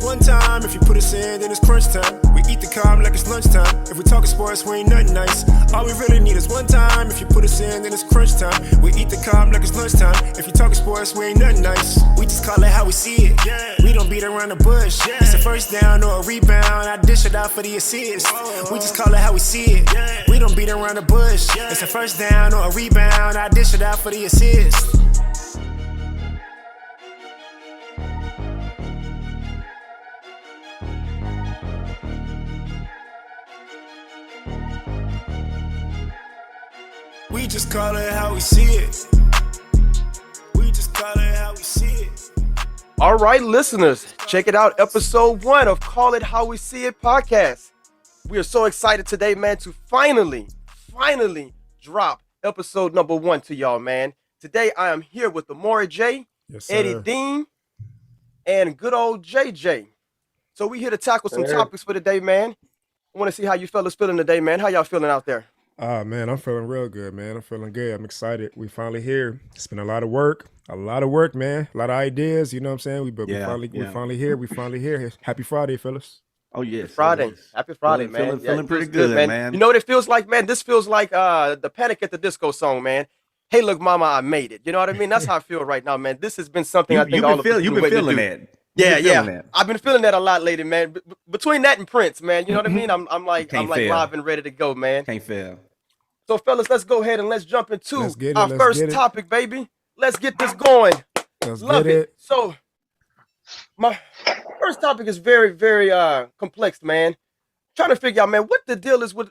one time. If you put us in, then it's crunch time. We eat the calm like it's lunchtime. If we talking sports, we ain't nothing nice. All we really need is one time. If you put us in, then it's crunch time. We eat the calm like it's lunchtime. If you talking sports, we ain't nothing nice. We just call it how we see it. Yeah. We don't beat around the bush. Yeah. It's a first down or a rebound. I dish it out for the assist. We just call it how we see it. Yeah. We don't beat around the bush. Yeah. It's a first down or a rebound. I dish it out for the assist. We just call it how we see it. We just call it how we see it. All right, listeners, check it out. Episode 1 of Call It How We See It podcast. We are so excited today, man, to finally drop episode number 1 to y'all, man. Today, I am here with Amore J, yes, Eddie Dean, and good old JJ. So we here to tackle some topics for today, man. I want to see how you fellas feeling today, man. How y'all feeling out there? Man, I'm feeling real good, man. I'm feeling good. I'm excited. We finally here. It's been a lot of work, man. A lot of ideas. You know what I'm saying? We finally here. We finally here. Happy Friday, fellas. Oh yeah, Friday. Happy Friday, man. Feeling pretty good, man. You know what it feels like, man? This feels like the Panic at the Disco song, man. Hey, look, mama, I made it. You know what I mean? That's how I feel right now, man. This has been something I think all of us you've been feeling that. Yeah. I've been feeling that a lot lately, man. Between that and Prince, man. You know what I mean? I'm like live and ready to go, man. Can't fail. So, fellas, let's go ahead and let's jump into our first topic, baby. Let's get this going. Love it. So, my first topic is very, very complex, man. Trying to figure out, man, what the deal is with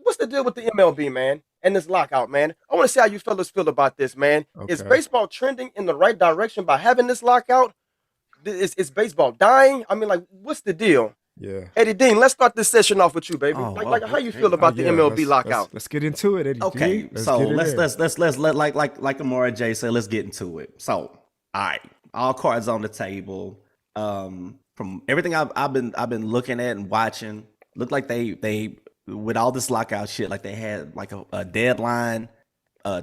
what's the deal with the MLB, man, and this lockout, man. I want to see how you fellas feel about this, man. Okay. Is baseball trending in the right direction by having this lockout? Is baseball dying? I mean, like, what's the deal? Yeah, Eddie Dean, let's start this session off with you, baby. How you feel about the MLB lockout? Let's get into it, Eddie. Okay, Dean. So let's like Amore J said, let's get into it. So, all right, all cards on the table. From everything I've been looking at and watching, looked like they with all this lockout shit, like they had like a deadline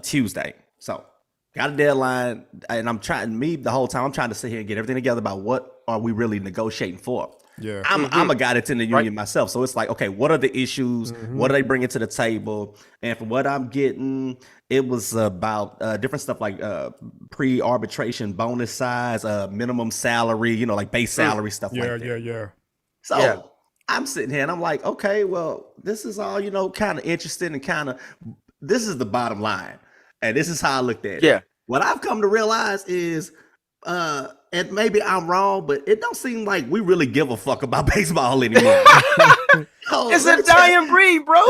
Tuesday. So got a deadline, and the whole time I'm trying to sit here and get everything together about what are we really negotiating for. Yeah, I'm a guy that's in the union myself, so it's like, okay, what are the issues? What are they bringing to the table? And from what I'm getting, it was about different stuff like pre-arbitration bonus size, minimum salary, you know, like base salary stuff like that. Yeah. So I'm sitting here and I'm like, okay, well, this is all, you know, kind of interesting and this is the bottom line, and this is how I looked at it. Yeah. What I've come to realize is, and maybe I'm wrong, but it don't seem like we really give a fuck about baseball anymore. It's a dying breed, bro.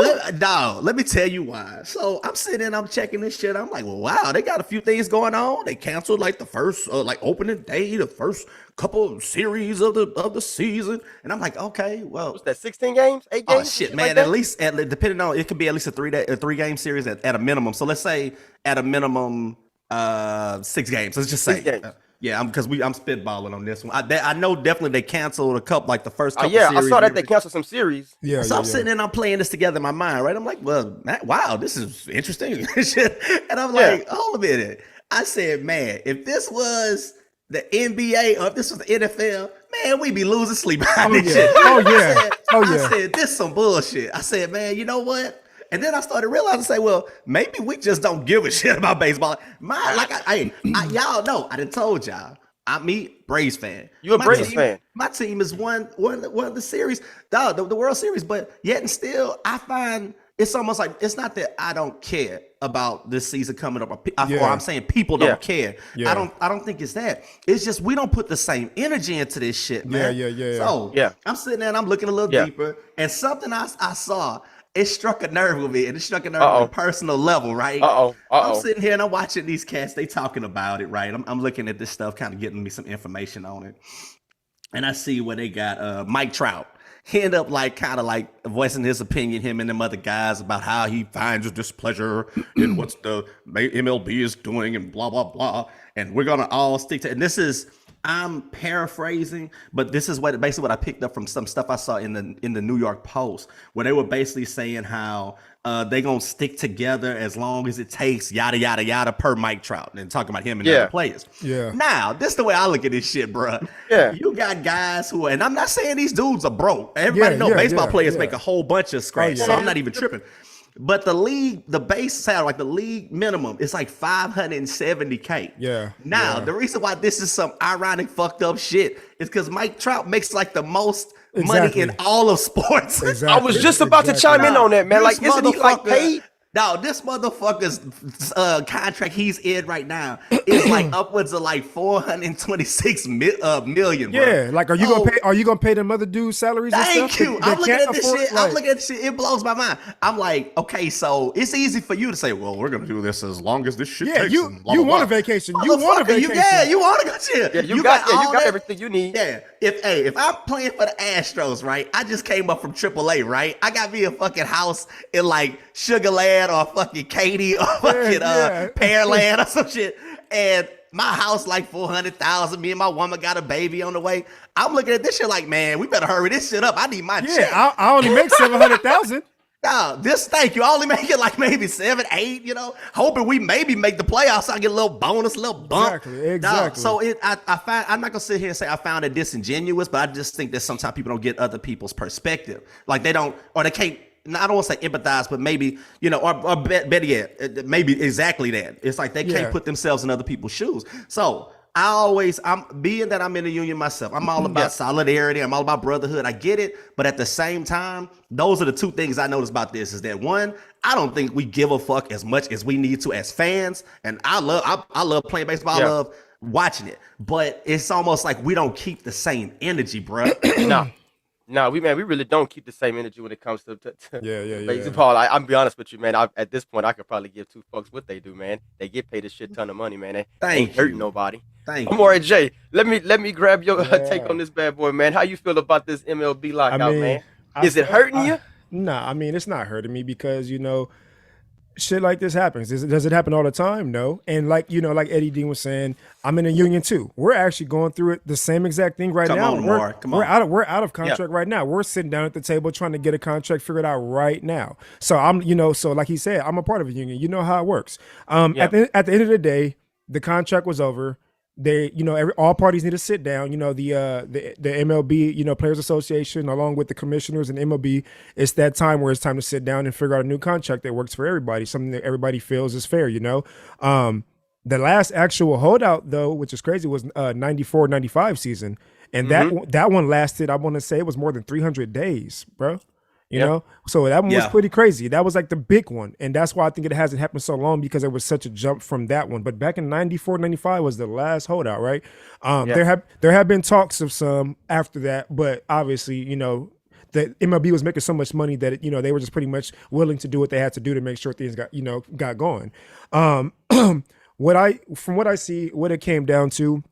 Let me tell you why. So I'm sitting and I'm checking this shit. I'm like, well, wow, they got a few things going on. They canceled like the first opening day, the first couple of series of the season, and I'm like, okay, well, what's that? 16 games, 8 games? Oh shit, man! Like at least depending on it, could be at least a 3-game series at a minimum. So let's say at a minimum 6 games. Let's just say. 6 games. Yeah, I'm spitballing on this one. I know definitely they canceled a couple, like the first couple series. I saw that they canceled some series. Yeah, so I'm sitting and I'm playing this together in my mind, right? I'm like, well, wow, this is interesting. And I'm like, hold a minute. I said, man, if this was the NBA or if this was the NFL, man, we'd be losing sleep behind this shit. I said, this some bullshit. I said, man, you know what? And then I started realizing, well, maybe we just don't give a shit about baseball. Y'all know, I done told y'all, I'm a Braves fan. You a Braves fan? My team is one of the series, the World Series, but yet and still, I find it's almost like it's not that I don't care about this season coming up, or I'm saying people don't care. Yeah. I don't think it's that. It's just we don't put the same energy into this shit, man. Yeah. So I'm sitting there and I'm looking a little deeper, and something I saw. It struck a nerve with me, and it struck a nerve on a personal level, right? I'm sitting here and I'm watching these cats. They talking about it, right? I'm looking at this stuff, kind of getting me some information on it. And I see where they got Mike Trout. He ended up kind of voicing his opinion, him and them other guys, about how he finds displeasure in what the MLB is doing and blah, blah, blah. And we're going to all stick to, and this is I'm paraphrasing, but this is basically what I picked up from some stuff I saw in the New York Post, where they were basically saying how they gonna stick together as long as it takes, yada yada yada, per Mike Trout, and talking about him and other players. Yeah. Now, this is the way I look at this shit, bro. Yeah. You got guys who, and I'm not saying these dudes are broke. Everybody know baseball players make a whole bunch of scratch, so I'm not even tripping. But the base salary, like the league minimum, is like $570K. Yeah. Now, the reason why this is some ironic, fucked up shit is because Mike Trout makes like the most money in all of sports. Exactly. I was just about to chime in on that, man. Like, isn't he like paid? No, this motherfucker's contract he's in right now is like upwards of like 426 million. Bro. Yeah, like are you gonna pay them other dudes salaries? Thank you. I'm looking at this shit. Like, I'm looking at this shit. It blows my mind. I'm like, okay, so it's easy for you to say, well, we're gonna do this as long as this shit takes. You want a vacation. You want a vacation. You want to go chill. Yeah, you got everything you need. Yeah. If I'm playing for the Astros, right? I just came up from AAA, right? I got me a fucking house in like Sugar Land or fucking Katy or fucking Pearland or some shit. And my house like 400,000. Me and my woman got a baby on the way. I'm looking at this shit like, man, we better hurry this shit up. I need my check. I only make 700,000. No, thank you. I only make it like maybe 7, 8, hoping we maybe make the playoffs. So I get a little bonus, a little bump. Exactly. No, so I'm not gonna sit here and say I found it disingenuous, but I just think that sometimes people don't get other people's perspective. Like they don't, or they can't. I don't want to say empathize, but maybe, or better yet, maybe exactly that. It's like they can't put themselves in other people's shoes. So I'm being that I'm in the union myself. I'm all about solidarity. I'm all about brotherhood. I get it. But at the same time, those are the two things I noticed about this is that one, I don't think we give a fuck as much as we need to as fans. And I love playing baseball. I love watching it, but it's almost like we don't keep the same energy, bro. No, we really don't keep the same energy when it comes to baseball. Yeah. I'm be honest with you, man. At this point, I could probably give two fucks what they do, man. They get paid a shit ton of money, man. They ain't hurting nobody. I'm all right, Jay. Let me grab your take on this bad boy, man. How you feel about this MLB lockout, man? Is it hurting you? Nah, I mean it's not hurting me because shit like this happens. Does it happen all the time? No. And like Eddie Dean was saying, I'm in a union too. We're actually going through it the same exact thing right now. We're out of contract right now. We're sitting down at the table trying to get a contract figured out right now. So so like he said, I'm a part of a union. You know how it works. At the end of the day, the contract was over. They, all parties need to sit down. The MLB, Players Association, along with the commissioners and MLB, it's that time where it's time to sit down and figure out a new contract that works for everybody, something that everybody feels is fair. The last actual holdout, though, which is crazy, was 94-95 season, and that one lasted. I want to say it was more than 300 days, bro. You know, so that one was pretty crazy. That was like the big one. And that's why I think it hasn't happened so long because there was such a jump from that one. But back in 94-95 was the last holdout, right? There have been talks of some after that, but obviously, the MLB was making so much money that, they were just pretty much willing to do what they had to do to make sure things got going. From what I see, what it came down to,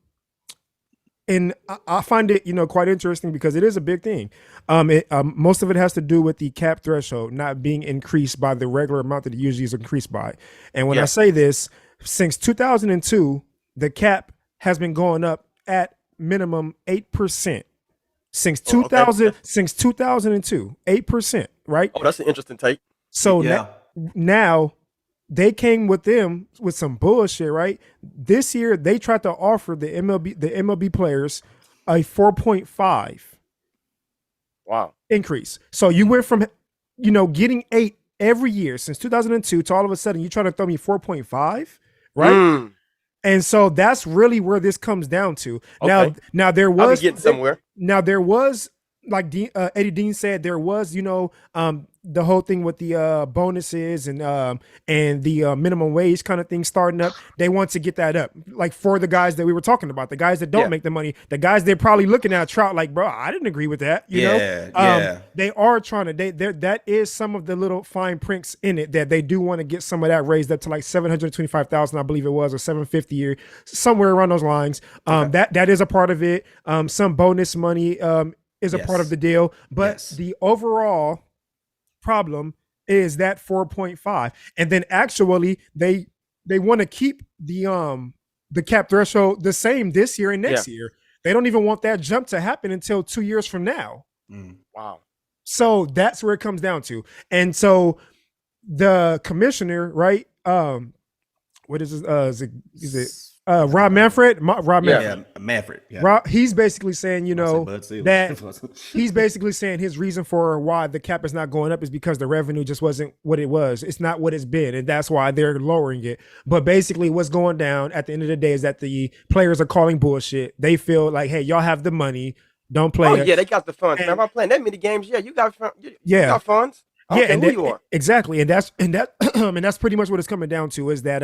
and I find it, quite interesting because it is a big thing. Most of it has to do with the cap threshold not being increased by the regular amount that it usually is increased by. And when I say this, since 2002, the cap has been going up at minimum 8%. Since 2002, 8%, right? Oh, that's an interesting take. So now they came with some bullshit, right? This year they tried to offer the MLB players a 4.5 increase. So you went from getting 8 every year since 2002 to all of a sudden you try to throw me 4.5, right? And so that's really where this comes down to. Okay. Now there was I'll be getting somewhere. Now there was, like Eddie Dean said, there was the whole thing with the bonuses and the minimum wage kind of thing starting up. They want to get that up, like for the guys that we were talking about, the guys that don't make the money, the guys they're probably looking at Trout like, bro, I didn't agree with that. You know, they are trying to. That is some of the little fine prints in it that they do want to get some of that raised up to like $725,000, I believe it was, or $750 or somewhere around those lines. That is a part of it. Some bonus money is a part of the deal, but the overall problem is that 4.5, and then actually they want to keep the cap threshold the same this year and next year. They don't even want that jump to happen until 2 years from now. Wow. So that's where it comes down to. And so the commissioner, right? What is this? Is it Rob Manfred? Rob Manfred. Yeah, Manfred. Yeah. Rob, he's basically saying, that he's basically saying his reason for why the cap is not going up is because the revenue just wasn't what it was. It's not what it's been, and that's why they're lowering it. But basically, what's going down at the end of the day is that the players are calling bullshit. They feel like, hey, y'all have the money, don't play. Oh yeah, they got the funds. And, if I'm playing that many games, you got funds. Yeah, and you are. Exactly, and that's and that's pretty much what it's coming down to is that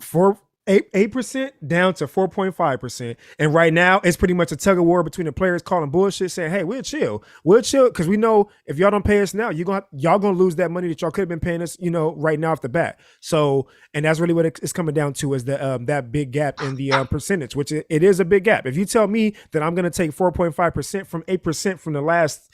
for 8% down to 4.5%, and right now it's pretty much a tug of war between the players calling bullshit, saying, "Hey, we'll chill, because we know if y'all don't pay us now, y'all gonna lose that money that y'all could have been paying us, right now off the bat." So, and that's really what it's coming down to is that big gap in the percentage, which it is a big gap. If you tell me that I'm gonna take 4.5% from 8% from the last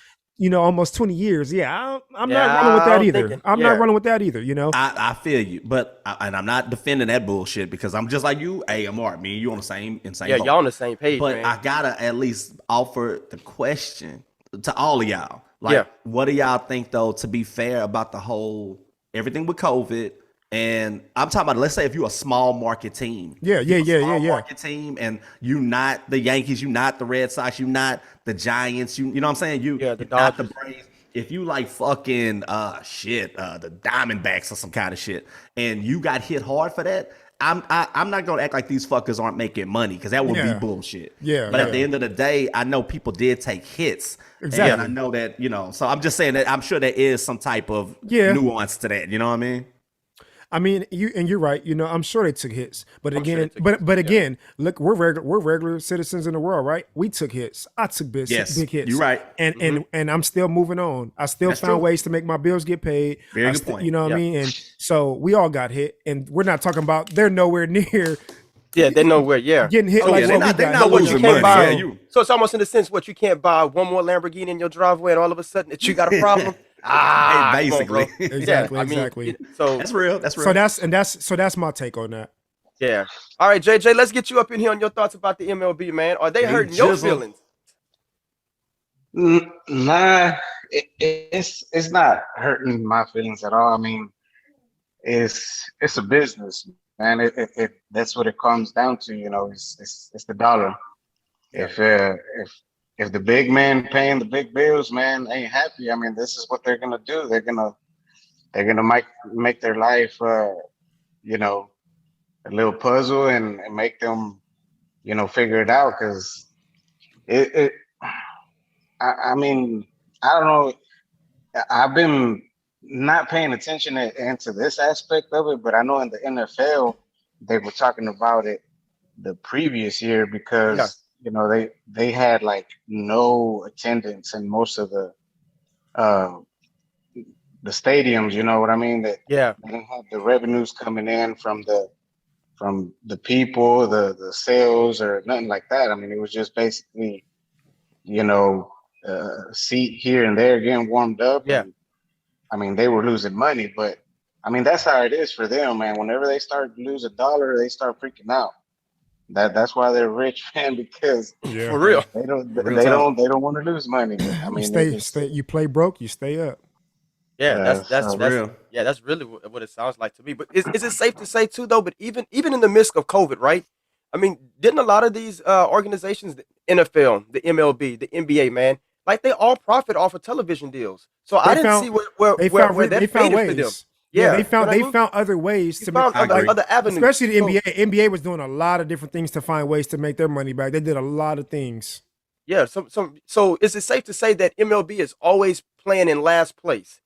almost 20 years. Yeah, I'm not running with that either. I'm not running with that either, I feel you, but and I'm not defending that bullshit because I'm just like you. Hey, Amar, me and you on the same Yeah, y'all on the same page, but man. I gotta at least offer the question to all of y'all. Like, what do y'all think, though, to be fair about the whole everything with COVID? And I'm talking about, let's say if you're a small market team. Market team, and you not the Yankees, you not the Red Sox, you not the Giants, you know what I'm saying? You not the Braves. If you like fucking the Diamondbacks or some kind of shit, and you got hit hard for that, I'm not gonna act like these fuckers aren't making money because that would be bullshit. But at the end of the day, I know people did take hits. Exactly. And I know that, so I'm just saying that I'm sure there is some type of nuance to that. You know what I mean? I mean, you're right. I'm sure they took hits, but again, look, we're regular citizens in the world, right? We took hits. I took big hits. You're right, and I'm still moving on. I still found ways to make my bills get paid. Very good point. You know what I mean? And so we all got hit, and we're not talking about they're nowhere near. Yeah, they're nowhere. Yeah, getting hit they're not losing money. So it's almost in the sense what you can't buy one more Lamborghini in your driveway, and all of a sudden that you got a problem. Basically. Exactly. So that's real. So that's my take on that. Yeah. All right, JJ, let's get you up in here on your thoughts about the MLB, man. Are they hurting your feelings? Nah, it's not hurting my feelings at all. I mean, it's a business, man. It that's what it comes down to. It's the dollar. If the big man paying the big bills, man, ain't happy, I mean, this is what they're gonna do. They're gonna make their life, a little puzzle and make them, figure it out. Because I mean, I don't know. I've been not paying attention into this aspect of it, but I know in the NFL they were talking about it the previous year because. They had like no attendance in most of the stadiums. You know what I mean? They didn't have the revenues coming in from the people, the sales, or nothing like that. I mean, it was just basically, seat here and there getting warmed up. Yeah. And, I mean, they were losing money, but I mean that's how it is for them, man. Whenever they start to lose $1, they start freaking out. That's why they're rich, man, because for real. They don't want to lose money. I mean, you play broke, you stay up. Yeah, that's real. Yeah, that's really what it sounds like to me. But is it safe to say too, though? But even in the midst of COVID, right? I mean, didn't a lot of these organizations, the NFL, the MLB, the NBA, man, like they all profit off of television deals. So I didn't see where that faded for them. Yeah, they found other ways to make other avenues. Especially the NBA. NBA was doing a lot of different things to find ways to make their money back. They did a lot of things. Yeah. So is it safe to say that MLB is always playing in last place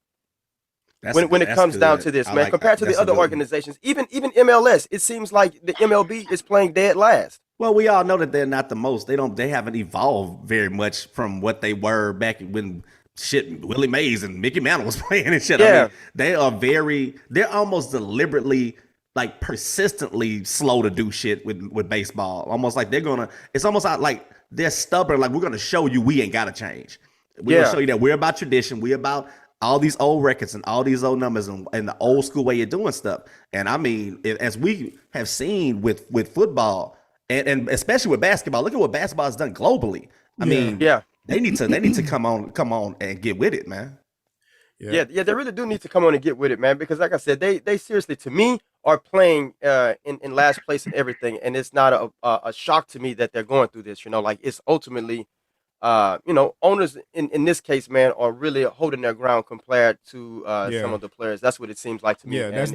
when it comes down to this, man? Compared to the other organizations, even MLS, it seems like the MLB is playing dead last. Well, we all know that they're not the most. They haven't evolved very much from what they were back when. Willie Mays and Mickey Mantle was playing and shit. Yeah. I mean, they're almost deliberately, like persistently slow to do shit with baseball. Almost like it's almost like they're stubborn. Like, we're going to show you we ain't got to change. We're going to show you that we're about tradition. We're about all these old records and all these old numbers and the old school way of doing stuff. And I mean, as we have seen with football, and especially with basketball. Look at what basketball has done globally. I mean, they need to come on and get with it, man. Yeah, they really do need to come on and get with it, man. Because like I said, they seriously, to me, are playing in last place and everything, and it's not a shock to me that they're going through this. Like it's ultimately, owners in this case, man, are really holding their ground compared to some of the players. That's what it seems like to me. Yeah, that's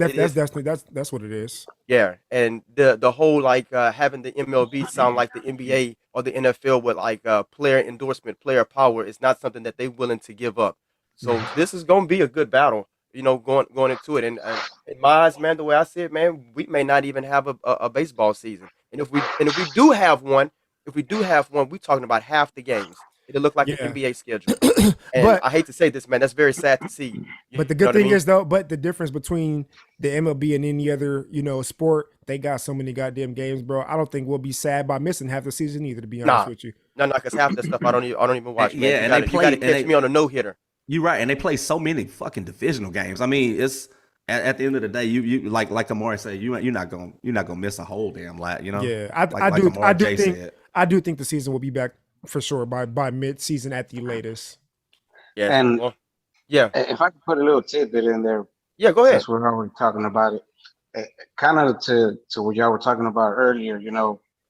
what it is. Yeah, and the whole like having the MLB sound like the NBA or the NFL with like player endorsement, player power is not something that they're willing to give up. So this is gonna be a good battle, going into it. And in my eyes, man, the way I see it, man, we may not even have a baseball season. And if we do have one, we're talking about half the games. It'll look like an NBA schedule. And but I hate to say this, man, that's very sad to see. But the good thing is though, the difference between the MLB and any other, sport, they got so many goddamn games, bro. I don't think we'll be sad by missing half the season either, to be honest with you. No, because half the stuff I don't even watch. Man. Yeah, you gotta catch me on a no-hitter. You're right, and they play so many fucking divisional games. I mean, it's at the end of the day, you like Amari said, you're not gonna miss a whole damn lot, Yeah, I do think the season will be back for sure by mid-season at the latest. Yeah, and if I could put a little tidbit in there, go ahead. That's we're already talking about it. Kind of to what y'all were talking about earlier,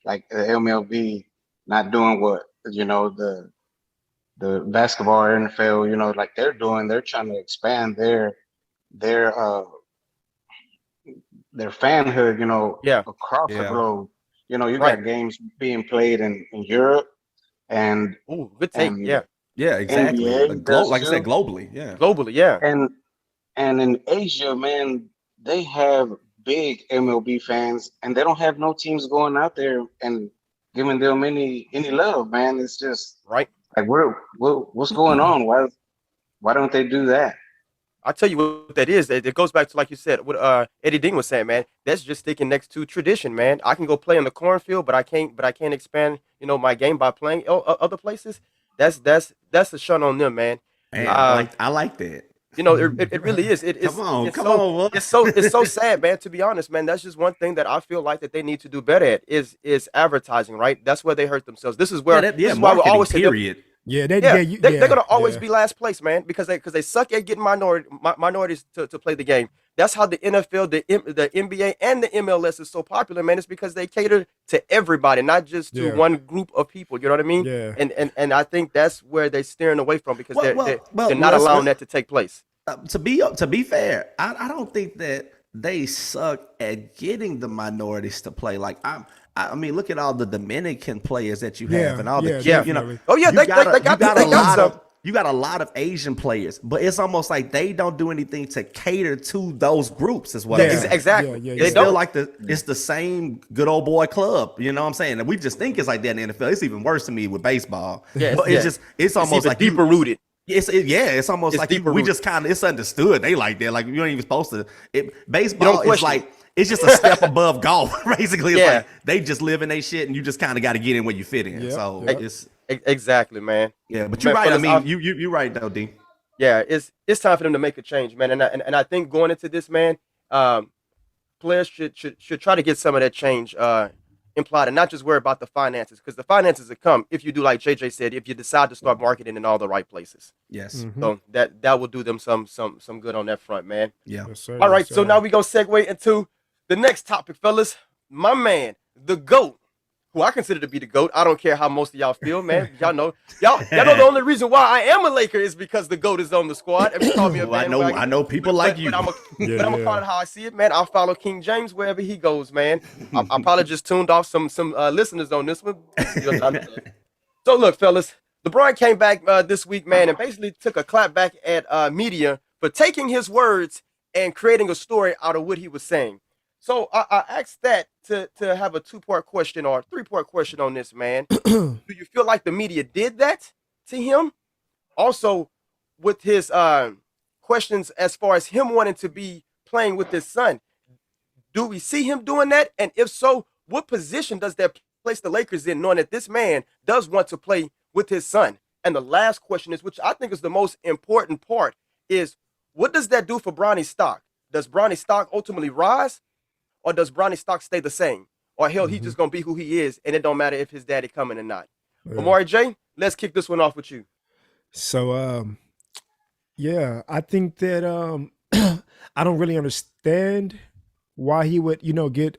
like the MLB not doing what the basketball or NFL, like they're trying to expand their fanhood, across the globe. You got games being played in Europe and good take. Yeah, exactly. Like I said, globally. Yeah. And in Asia, man, they have big MLB fans, and they don't have no teams going out there and giving them any love, man. It's just right. Like what's going on? Why don't they do that? I'll tell you what that is. It goes back to, like you said, what Eddie Dean was saying, man. That's just sticking next to tradition, man. I can go play in the cornfield, but I can't expand, my game by playing other places. That's a shun on them, man. Man, I like that. It really is. Come on. It's so sad, man. To be honest, man, that's just one thing that I feel like that they need to do better at is advertising. Right, that's where they hurt themselves. This is where this is why we always period. They're gonna always be last place, man, because they suck at getting minorities to play the game. That's how the NFL, the NBA, and the MLS is so popular, man. It's because they cater to everybody, not just to one group of people. You know what I mean? Yeah. And I think that's where they're steering away from because they're not allowing that to take place. To be fair, I don't think that they suck at getting the minorities to play. Like I mean, look at all the Dominican players that you have, and all the kids, Oh yeah, you got a lot of Asian players, but it's almost like they don't do anything to cater to those groups. Is what I'm saying. Exactly. They still like it's the same good old boy club. You know what I'm saying? And we just think it's like that in the NFL. It's even worse to me with baseball. But it's almost like deeper rooted. It's almost like we just kind of it's understood. They like that. Like you ain't even supposed to. Baseball is like. It's just a step above golf, basically. It's like they just live in their shit, and you just kind of got to get in where you fit in. So it's exactly, man. Yeah, but you're right. I mean, you're right though, D. Yeah, it's time for them to make a change, man. And I think going into this, man, players should try to get some of that change implied, and not just worry about the finances, because the finances will come if you do like JJ said, if you decide to start marketing in all the right places. Yes. So that will do them some good on that front, man. Yeah. Yes, sir, all right. So now we gonna segue into the next topic, fellas. My man, the GOAT, who I consider to be the GOAT. I don't care how most of y'all feel, man. Y'all know the only reason why I am a Laker is because the GOAT is on the squad. If you call me a bandwagon, I know people like you. But I'm gonna call it how I see it, man. I'll follow King James wherever he goes, man. I probably just tuned off some listeners on this one. So look, fellas, LeBron came back this week, man, and basically took a clap back at media for taking his words and creating a story out of what he was saying. So I asked that to have a 2-part question or 3-part question on this, man. Do you feel like the media did that to him? Also, with his questions as far as him wanting to be playing with his son, do we see him doing that? And if so, what position does that place the Lakers in, knowing that this man does want to play with his son? And the last question is, which I think is the most important part, is what does that do for Bronny's stock? Does Bronny's stock ultimately rise? Or does Bronny's stock stay the same? or hell, he's just gonna be who he is, and it don't matter if his daddy coming or not. Amari J, let's kick this one off with you. So, yeah, I think that I don't really understand why he would, get,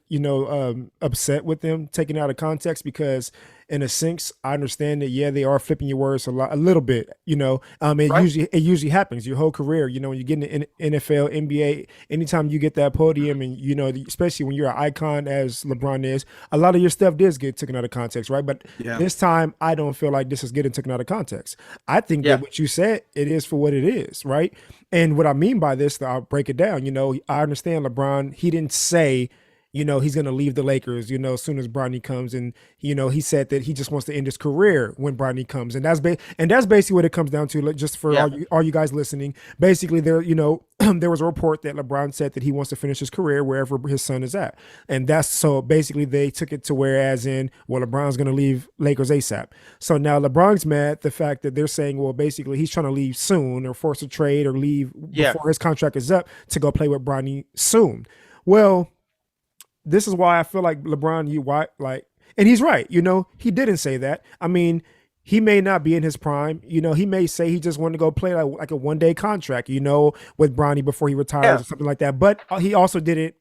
upset with them taken out of context, because in a sense, I understand that, yeah, they are flipping your words a little bit, it usually happens your whole career, when you get in the NFL, NBA, anytime you get that podium and, especially when you're an icon as LeBron is, a lot of your stuff does get taken out of context, right? But this time, I don't feel like this is getting taken out of context. I think that what you said, it is for what it is, right? And what I mean by this, I'll break it down. I understand LeBron, he didn't say, he's going to leave the Lakers, as soon as Bronny comes. And, he said that he just wants to end his career when Bronny comes. And that's basically what it comes down to, just for all you guys listening. Basically, there was a report that LeBron said that he wants to finish his career wherever his son is at. And that's so basically they took it to where as in, well, LeBron's going to leave Lakers ASAP. So now LeBron's mad the fact that they're saying, well, basically he's trying to leave soon or force a trade or leave before his contract is up to go play with Bronny soon. Well, this is why I feel like LeBron, and he's right, he didn't say that. I mean, he may not be in his prime. He may say he just wanted to go play like a one-day contract, with Bronny before he retires or something like that. But he also didn't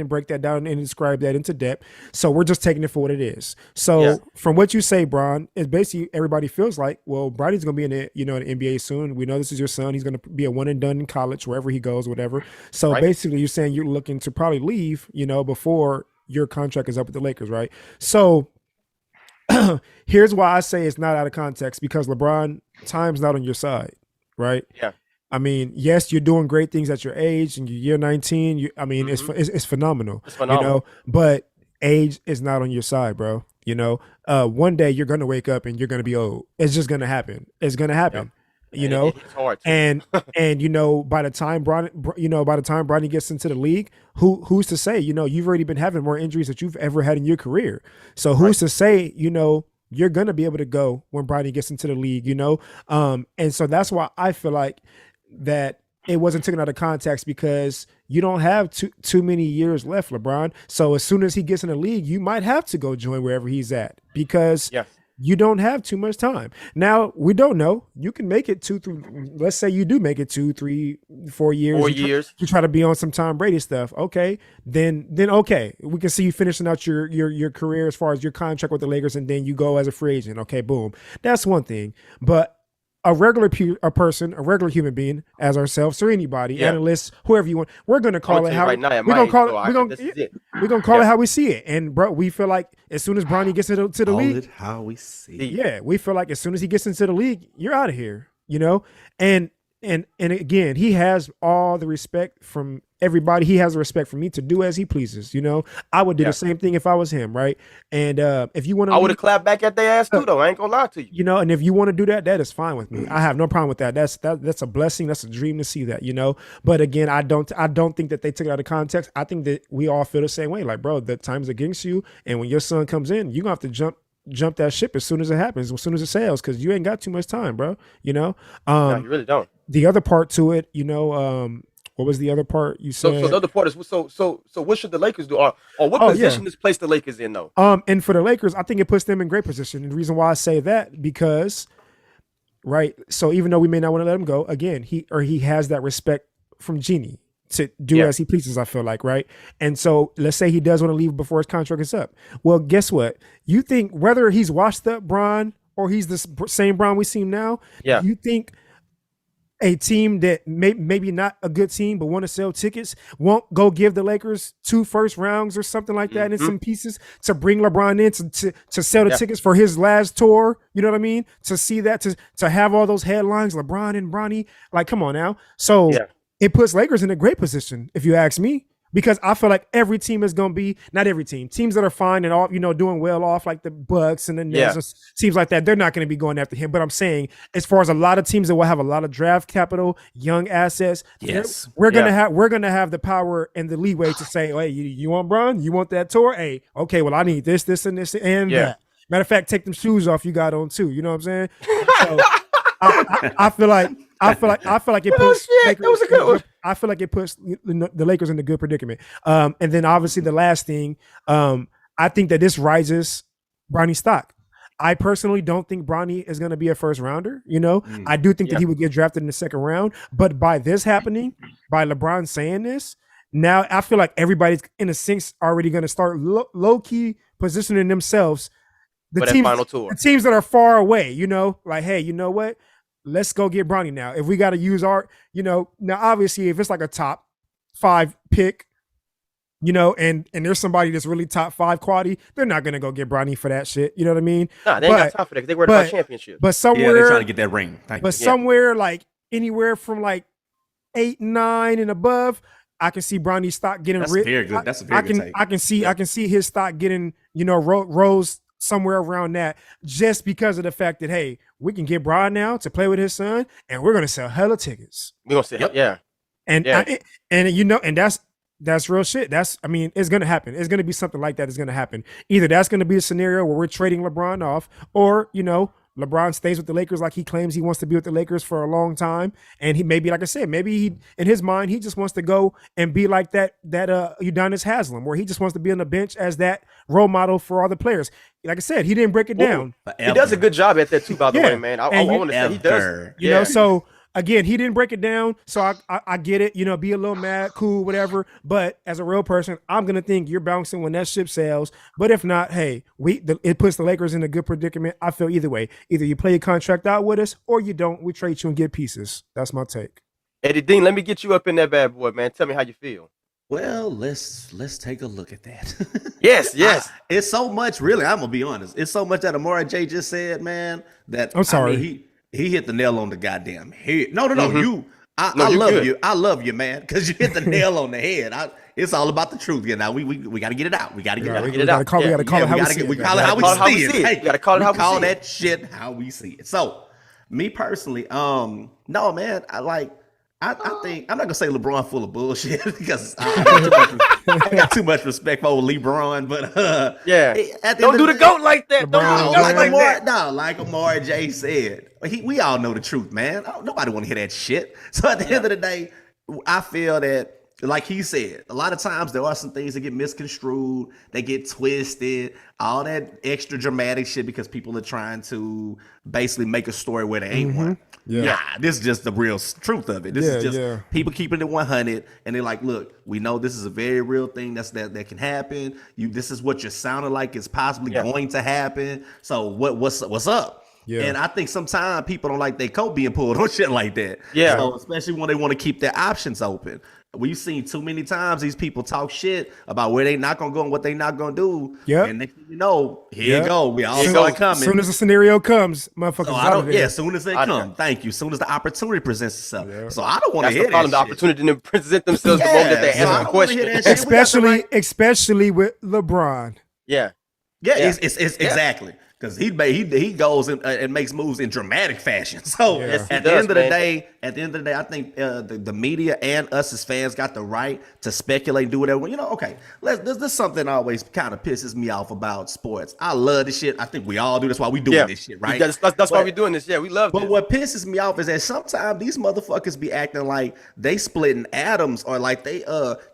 break that down and describe that into depth. So we're just taking it for what it is. So from what you say, Bron, it's basically everybody feels like, well, Bronny's going to be in the, the NBA soon. We know this is your son. He's going to be a one and done in college, wherever he goes, whatever. So basically you're saying you're looking to probably leave, before your contract is up with the Lakers, right? So here's why I say it's not out of context, because LeBron, time's not on your side, right? Yeah. I mean, yes, you're doing great things at your age and you're 19. It's phenomenal. It's phenomenal. But age is not on your side, bro. One day you're gonna wake up and you're gonna be old. It's just gonna happen. It's gonna happen. It's hard too. and by the time Bronny gets into the league, who's to say, you've already been having more injuries that you've ever had in your career. So who's to say, you're going to be able to go when Bronny gets into the league, and so that's why I feel like that it wasn't taken out of context, because you don't have too many years left, LeBron. So as soon as he gets in the league, you might have to go join wherever he's at, because you don't have too much time. Now, we don't know. You can make it let's say you do make it 2, 3, 4 years. 4 years. You try to be on some Tom Brady stuff. Okay. Then okay. We can see you finishing out your career as far as your contract with the Lakers, and then you go as a free agent. Okay, boom. That's one thing. But a regular person, a regular human being, as ourselves or anybody, analysts, whoever you want, we're gonna call it how we're gonna call it how we see it. And bro, we feel like as soon as Bronny gets into the league, it how we see it. Yeah, we feel like as soon as he gets into the league, you're out of here. And again, he has all the respect from everybody. He has the respect for me to do as he pleases. I would do the same thing if I was him, right? And if you want to, I would have clapped back at their ass too, though. I ain't gonna lie to you. And if you want to do that, that is fine with me. I have no problem with that. That's a blessing. That's a dream to see that. But again, I don't think that they took it out of context. I think that we all feel the same way. Like, bro, the time's against you, and when your son comes in, you're gonna have to jump that ship as soon as it happens, as soon as it sails, because you ain't got too much time, bro. No, you really don't. The other part to it, what was the other part you said? So the other part is so what should the Lakers do, or what position does place the Lakers in, though? And for the Lakers, I think it puts them in great position. And the reason why I say that, because, right, so even though we may not want to let him go, again, he has that respect from Jeannie to do as he pleases, I feel like, right? And so let's say he does want to leave before his contract is up. Well, guess what? You think whether he's washed up Bron or he's the same Bron we see now, you think a team that maybe not a good team but want to sell tickets won't go give the Lakers 2 first rounds or something like that and some pieces to bring LeBron in to sell the tickets for his last tour? You know what I mean? To see that, to have all those headlines, LeBron and Bronny, like, come on now. So it puts Lakers in a great position, if you ask me. Because I feel like every team is going to be, not every team, teams that are fine and all, doing well off, like the Bucks and the Nets, teams like that, they're not going to be going after him. But I'm saying, as far as a lot of teams that will have a lot of draft capital, young assets, we're gonna have the power and the leeway to say, hey, you want Bron? You want that tour? Hey, okay, well, I need this, and this, and that. Matter of fact, take them shoes off you got on too. You know what I'm saying? So I feel like it puts. That was a good one. I feel like it puts the Lakers in a good predicament. And then obviously the last thing, I think that this rises Bronny's stock. I personally don't think Bronny is going to be a first rounder. I do think that he would get drafted in the second round. But by this happening, by LeBron saying this, now I feel like everybody's in a sense already going to start low key positioning themselves. The teams that are far away, like, hey, you know what? Let's go get Bronny now. If we got to use our, now obviously if it's like a top 5 pick, and there's somebody that's really top 5 quality, they're not gonna go get Bronny for that shit. You know what I mean? Nah, they ain't got time for that. They worried about championship. But somewhere they're trying to get that ring. Somewhere like anywhere from like 8, 9 and above, I can see Bronny's stock getting That's very good. That's a very good take. I can see his stock getting rose somewhere around that, just because of the fact that, hey, we can get Bron now to play with his son, and we're gonna sell hella tickets. We're gonna sell, and that's real shit. It's going to happen. It's going to be something like that is going to happen. Either that's going to be a scenario where we're trading LeBron off, or, LeBron stays with the Lakers like he claims he wants to be with the Lakers for a long time. And he maybe, like I said, maybe he, in his mind, he just wants to go and be like that Udonis Haslem, where he just wants to be on the bench as that role model for all the players. Like I said, he didn't break it down. He does a good job at that too, by the way, man. I want to say he does. So again, he didn't break it down, so I get it. Be a little mad, cool, whatever. But as a real person, I'm gonna think you're bouncing when that ship sails. But if not, hey, it puts the Lakers in a good predicament. I feel either way. Either you play your contract out with us, or you don't. We trade you and get pieces. That's my take. Eddie Dean, let me get you up in that bad boy, man. Tell me how you feel. Well, let's take a look at that. Yes. It's so much, really. I'm gonna be honest. It's so much that Amari J just said, man. That I'm sorry. He hit the nail on the goddamn head. No. Mm-hmm. I love good. You. I love you, man, because you hit the nail on the head. It's all about the truth. Now we got to get it out. We got to get it out. We got to call it how we see it. We call it how we see it. We got to call it how we see it. Call that shit how we see it. So, me personally, no, man, I think I'm not gonna say LeBron full of bullshit because I got too much respect for LeBron, but don't do the GOAT like that. Don't do the GOAT like that. No, like Amari J said, we all know the truth, man. Nobody want to hear that shit. So at the end of the day, I feel that, like he said, a lot of times there are some things that get misconstrued, they get twisted, all that extra dramatic shit because people are trying to basically make a story where they ain't one. Nah, this is just the real truth of it. This is just people keeping it 100, and they're like, look, we know this is a very real thing that can happen. This is what you're sounding like is possibly going to happen. So what's up? Yeah. And I think sometimes people don't like their coat being pulled on shit like that. Yeah. So especially when they want to keep their options open. We've seen too many times these people talk shit about where they not gonna go and what they not gonna do. Yeah. And next thing you know, here you go. We all saw it coming. As soon as the scenario comes, motherfuckers. As soon as they come. Thank you. As soon as the opportunity presents itself. Yeah. So I don't want to hear that. The opportunity to present themselves the moment that they ask a question. Especially with LeBron. Yeah. It's exactly. Because he goes and makes moves in dramatic fashion. So at the end of the day, I think the media and us as fans got the right to speculate and do whatever. This is something always kind of pisses me off about sports. I love this shit. I think we all do. That's why we doing this shit, right? That's why we're doing this. Yeah, we love it. But what pisses me off is that sometimes these motherfuckers be acting like they splitting atoms or like they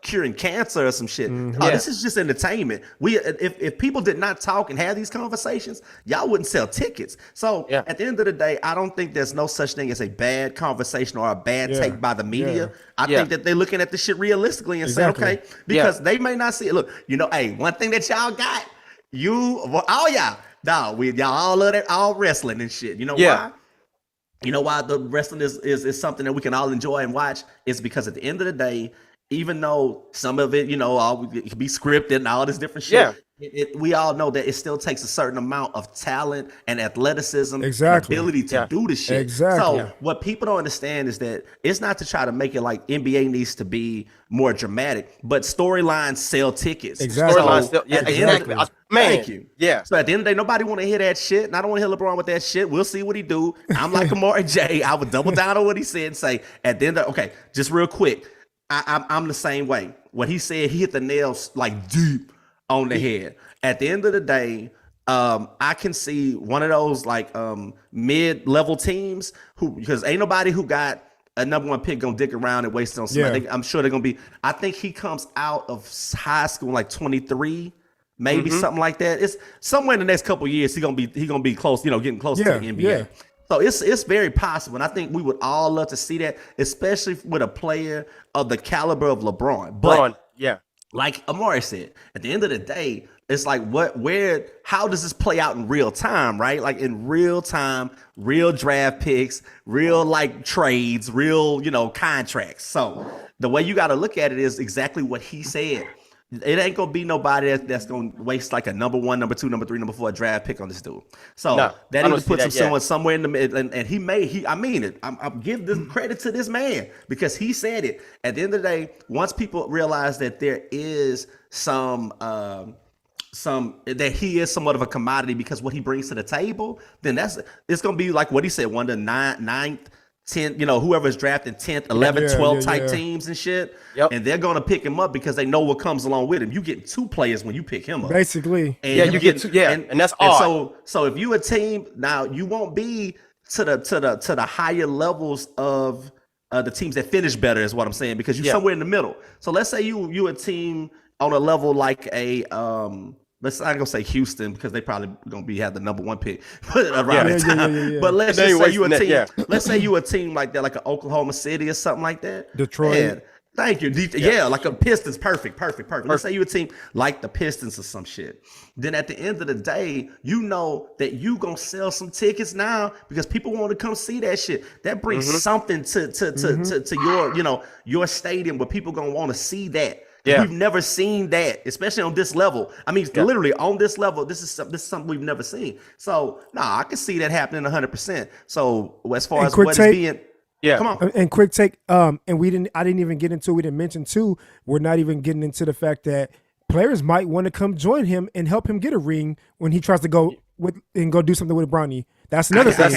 curing cancer or some shit. This is just entertainment. If people did not talk and have these conversations, y'all wouldn't sell tickets. So at the end of the day, I don't think there's no such thing as a bad conversation or a bad take by the media. I think that they're looking at this shit realistically and saying, okay, because they may not see it. Look, hey, one thing that y'all got, y'all all love that, all wrestling and shit. You know why? You know why the wrestling is something that we can all enjoy and watch? It's because at the end of the day, even though some of it, it can be scripted and all this different shit. We all know that it still takes a certain amount of talent and athleticism, ability to do the shit. So what people don't understand is that it's not to try to make it like NBA needs to be more dramatic, but storylines sell tickets. Storylines sell. Thank you. Yeah. So at the end of the day, nobody want to hear that shit, and I don't want to hear LeBron with that shit. We'll see what he do. I'm like Amari J. I would double down on what he said and say at the end of just real quick. I'm the same way. What he said, he hit the nails like deep on the head. At the end of the day, I can see one of those like mid-level teams because ain't nobody who got a number one pick gonna dick around and waste it on somebody. I'm sure they're gonna be. I think he comes out of high school like 23. maybe something like that. It's somewhere in the next couple of years. He's gonna be close. Getting close to the NBA. Yeah. So it's very possible, and I think we would all love to see that, especially with a player of the caliber of LeBron. But like Amari said, at the end of the day, it's like how does this play out in real time, right? Like in real time, real draft picks, real like trades, real contracts. So the way you got to look at it is exactly what he said. It ain't gonna be nobody that's gonna waste like a number 1, number 2, number 3, number 4 draft pick on this dude. So that needs to put someone somewhere in the middle. And I mean it. I'm giving this credit to this man because he said it. At the end of the day, once people realize that there is some that he is somewhat of a commodity because what he brings to the table, then it's gonna be like what he said, one of the ninth, 10th, whoever's drafting 10th, 11th, 12th type teams and shit. Yep. And they're going to pick him up because they know what comes along with him. You get 2 players when you pick him up. Basically. And you get 2. And that's odd. So if you a team, now you won't be to the higher levels of the teams that finish better is what I'm saying, because you're somewhere in the middle. So let's say you a team on a level like a I'm gonna say Houston because they probably gonna have the number 1 pick around that time. But let's just say you a team. Let's say you a team like that, like an Oklahoma City or something like that. Detroit. Man, thank you. Like a Pistons. Perfect. Let's say you a team like the Pistons or some shit. Then at the end of the day, you know that you gonna sell some tickets now because people want to come see that shit. That brings something to your stadium where people gonna want to see that. Yeah. We've never seen that, especially on this level. I mean, literally on this level, this is something we've never seen. So, I can see that happening 100%. So, as far as what is being, come on. And quick take, and I didn't even get into. We didn't mention too. We're not even getting into the fact that players might want to come join him and help him get a ring when he tries to go do something with Bronny. That's another thing.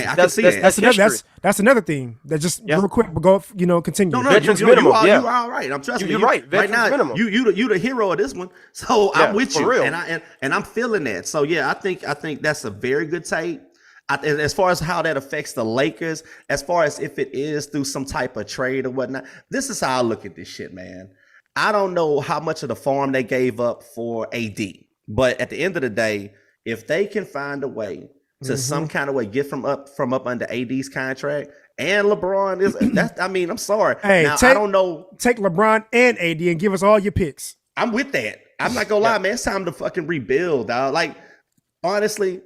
That's another thing. That just real quick, but go, continue. No, you are all right. I'm trusting you. You're right. Right now, you the hero of this one. So I'm with you, real. And I'm feeling that. So I think that's a very good take. As far as how that affects the Lakers, as far as if it is through some type of trade or whatnot, this is how I look at this shit, man. I don't know how much of the farm they gave up for AD, but at the end of the day, if they can find a way to some kind of way get from up under AD's contract, and LeBron I'm sorry. Hey, I don't know. Take LeBron and AD and give us all your picks. I'm with that. I'm not gonna lie, man. It's time to fucking rebuild, dog. Like, honestly,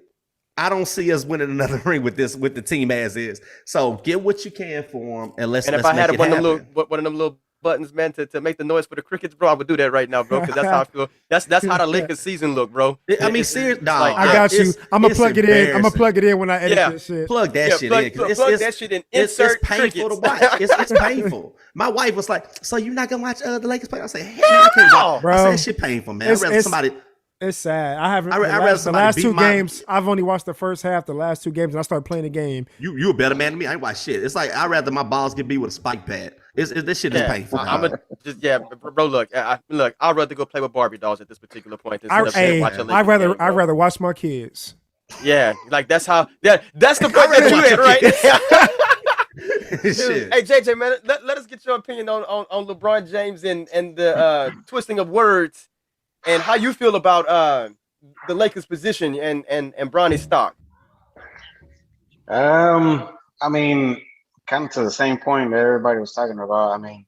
I don't see us winning another ring with the team as is. So get what you can for them, and let's. And if I had one of them little buttons, man, to make the noise for the crickets, bro, I would do that right now, bro, because that's how I feel. That's how the Lakers season look, bro. I mean, seriously, I got you. I'm gonna plug it in. I'm gonna plug it in when I edit this shit. Plug that shit in. Plug that shit in. Insert it's painful to watch. It's painful. My wife was like, "So you're not gonna watch the Lakers play?" I said, "Hell no, bro." I said, "That shit painful, man. I'd rather somebody." It's sad. I haven't. The last 2 games, I've only watched the first half. The last 2 games, and I started playing the game. You a better man than me. I ain't watch shit. It's like I'd rather my balls get beat with a spike pad. This shit is painful. Bro. Look, I'd rather go play with Barbie dolls at this particular point. I'd rather watch my kids. Yeah, like that's how. Yeah, that's the point that you in, right? Hey JJ, man, let us get your opinion on LeBron James and the twisting of words. And how you feel about the Lakers' position and Bronny's stock? I mean, kind of to the same point that everybody was talking about. I mean,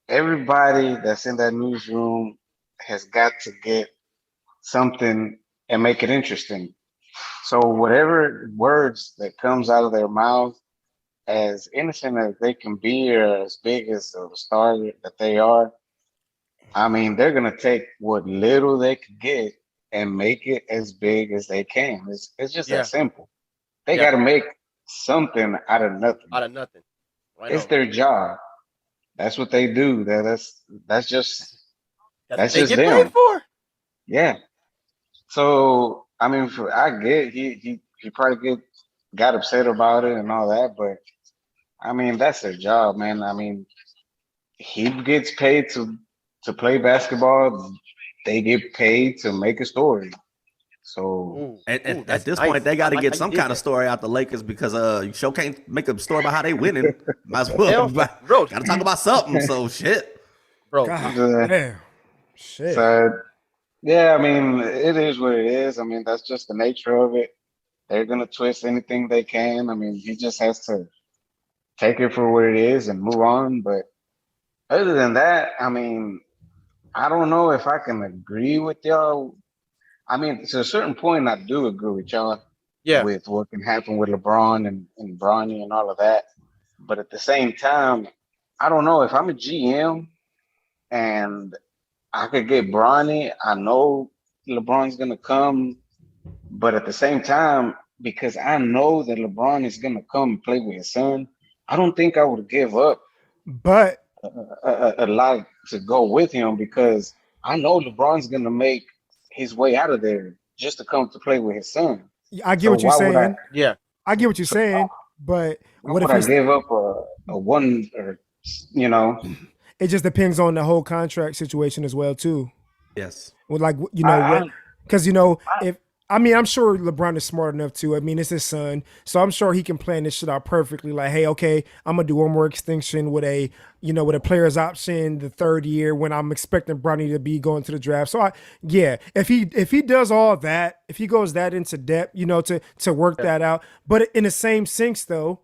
everybody that's in that newsroom has got to get something and make it interesting. So whatever words that comes out of their mouth, as innocent as they can be or as big as the star that they are, I mean, they're going to take what little they can get and make it as big as they can. It's just that simple. They got to make something out of nothing. Right, it's their job. That's what they do. That's just what they get paid for. Yeah. So, I mean, I get he probably got upset about it and all that, but I mean, that's their job, man. I mean, he gets paid to play basketball, they get paid to make a story. So at this point, they got to get some kind of story out the Lakers because you sure can't make a story about how they winning. Might as well, bro. Got to talk about something. So shit, bro. God, damn, shit. So Yeah, I mean, it is what it is. I mean, that's just the nature of it. They're gonna twist anything they can. I mean, he just has to take it for what it is and move on. But other than that, I mean, I don't know if I can agree with y'all. I mean, to a certain point, I do agree with y'all Yeah. with what can happen with LeBron and Bronny and all of that. But at the same time, I don't know if I'm a GM and I could get Bronny. I know LeBron's gonna come, but at the same time, because I know that LeBron is gonna come and play with his son, I don't think I would give up But a lot to go with him because I know LeBron's gonna make his way out of there just to come to play with his son. I get So what you're why would I? saying. Yeah. I get what you're So saying. But why what if would I he's? give up a one or you know? It just depends on the whole contract situation as well too. Yes. With like I, what? Because I'm sure LeBron is smart enough to. I mean, it's his son, so I'm sure he can plan this shit out perfectly. Like, hey, okay, I'm gonna do one more extension with a player's option the third year when I'm expecting Bronny to be going to the draft. So if he does all that, if he goes that into depth, to work that out. But in the same sense, though,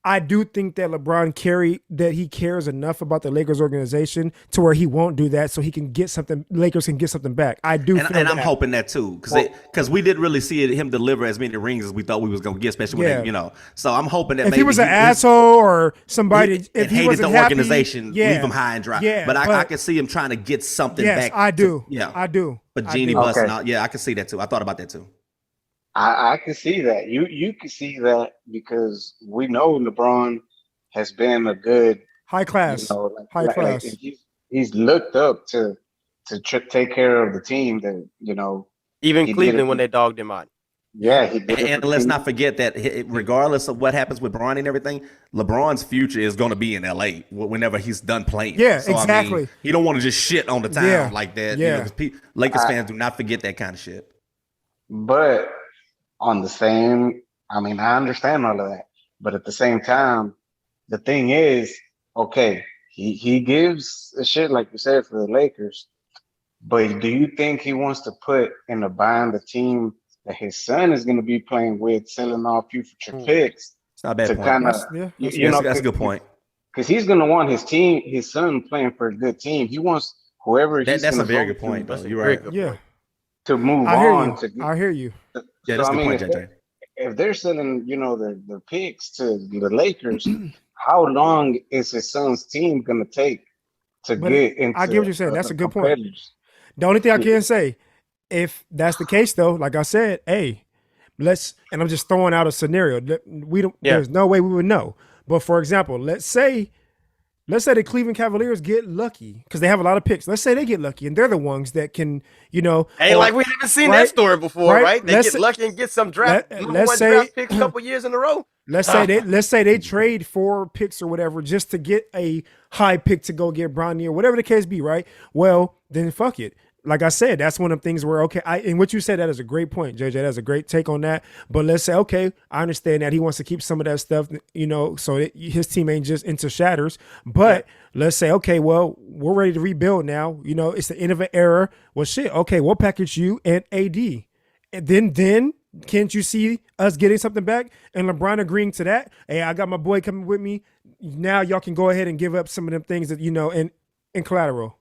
I do think that he cares enough about the Lakers organization to where he won't do that, so he can get something. Lakers can get something back. I do, and I'm hoping that too, because we didn't really see him deliver as many rings as we thought we was gonna get, especially when So I'm hoping that if maybe he was an asshole or somebody, if he hated wasn't the happy, organization, leave him high and dry. Yeah, but I can see him trying to get something back. I do. I do. But Genie busting out, I can see that too. I thought about that too. I can see that. You can see that because we know LeBron has been a good high class. High class. He's looked up to take care of the team that even Cleveland when they dogged him out. Yeah, he did. And let's not forget that regardless of what happens with Bronny and everything, LeBron's future is going to be in LA whenever he's done playing. Yeah, so, exactly. I mean, he don't want to just shit on the town like that. Yeah. Lakers fans do not forget that kind of shit. But on the same, I mean, I understand all of that, but at the same time, the thing is, okay, he gives a shit like you said for the Lakers, but do you think he wants to put in a bind the team that his son is going to be playing with, selling off future picks? It's not a bad point. That's a good point. Because he's going to want his son playing for a good team. He wants whoever he's That's a very good point, though. You're right. Yeah. To move on. I hear you. Yeah, that's a good point, JJ. If they're selling, the picks to the Lakers, how long is his son's team going to take to get into? I get what you're saying. That's a good point. The only thing I can say, if that's the case, though, like I said, hey, and I'm just throwing out a scenario. There's no way we would know. But for example, let's say the Cleveland Cavaliers get lucky because they have a lot of picks. Let's say they get lucky and they're the ones that can, Hey, like we haven't seen that story before, right? They get lucky and get some draft picks a couple years in a row. Let's say they trade 4 picks or whatever just to get a high pick to go get Bronny or whatever the case be, right? Well, then fuck it. Like I said, that's one of the things where, okay, and what you said, that is a great point, JJ. That's a great take on that. But let's say, okay, I understand that he wants to keep some of that stuff, so that his team ain't just into shatters. But let's say, okay, well, we're ready to rebuild now. It's the end of an era. Well, shit, okay, we'll package you and AD. And then can't you see us getting something back? And LeBron agreeing to that. Hey, I got my boy coming with me. Now y'all can go ahead and give up some of them things that, in collateral.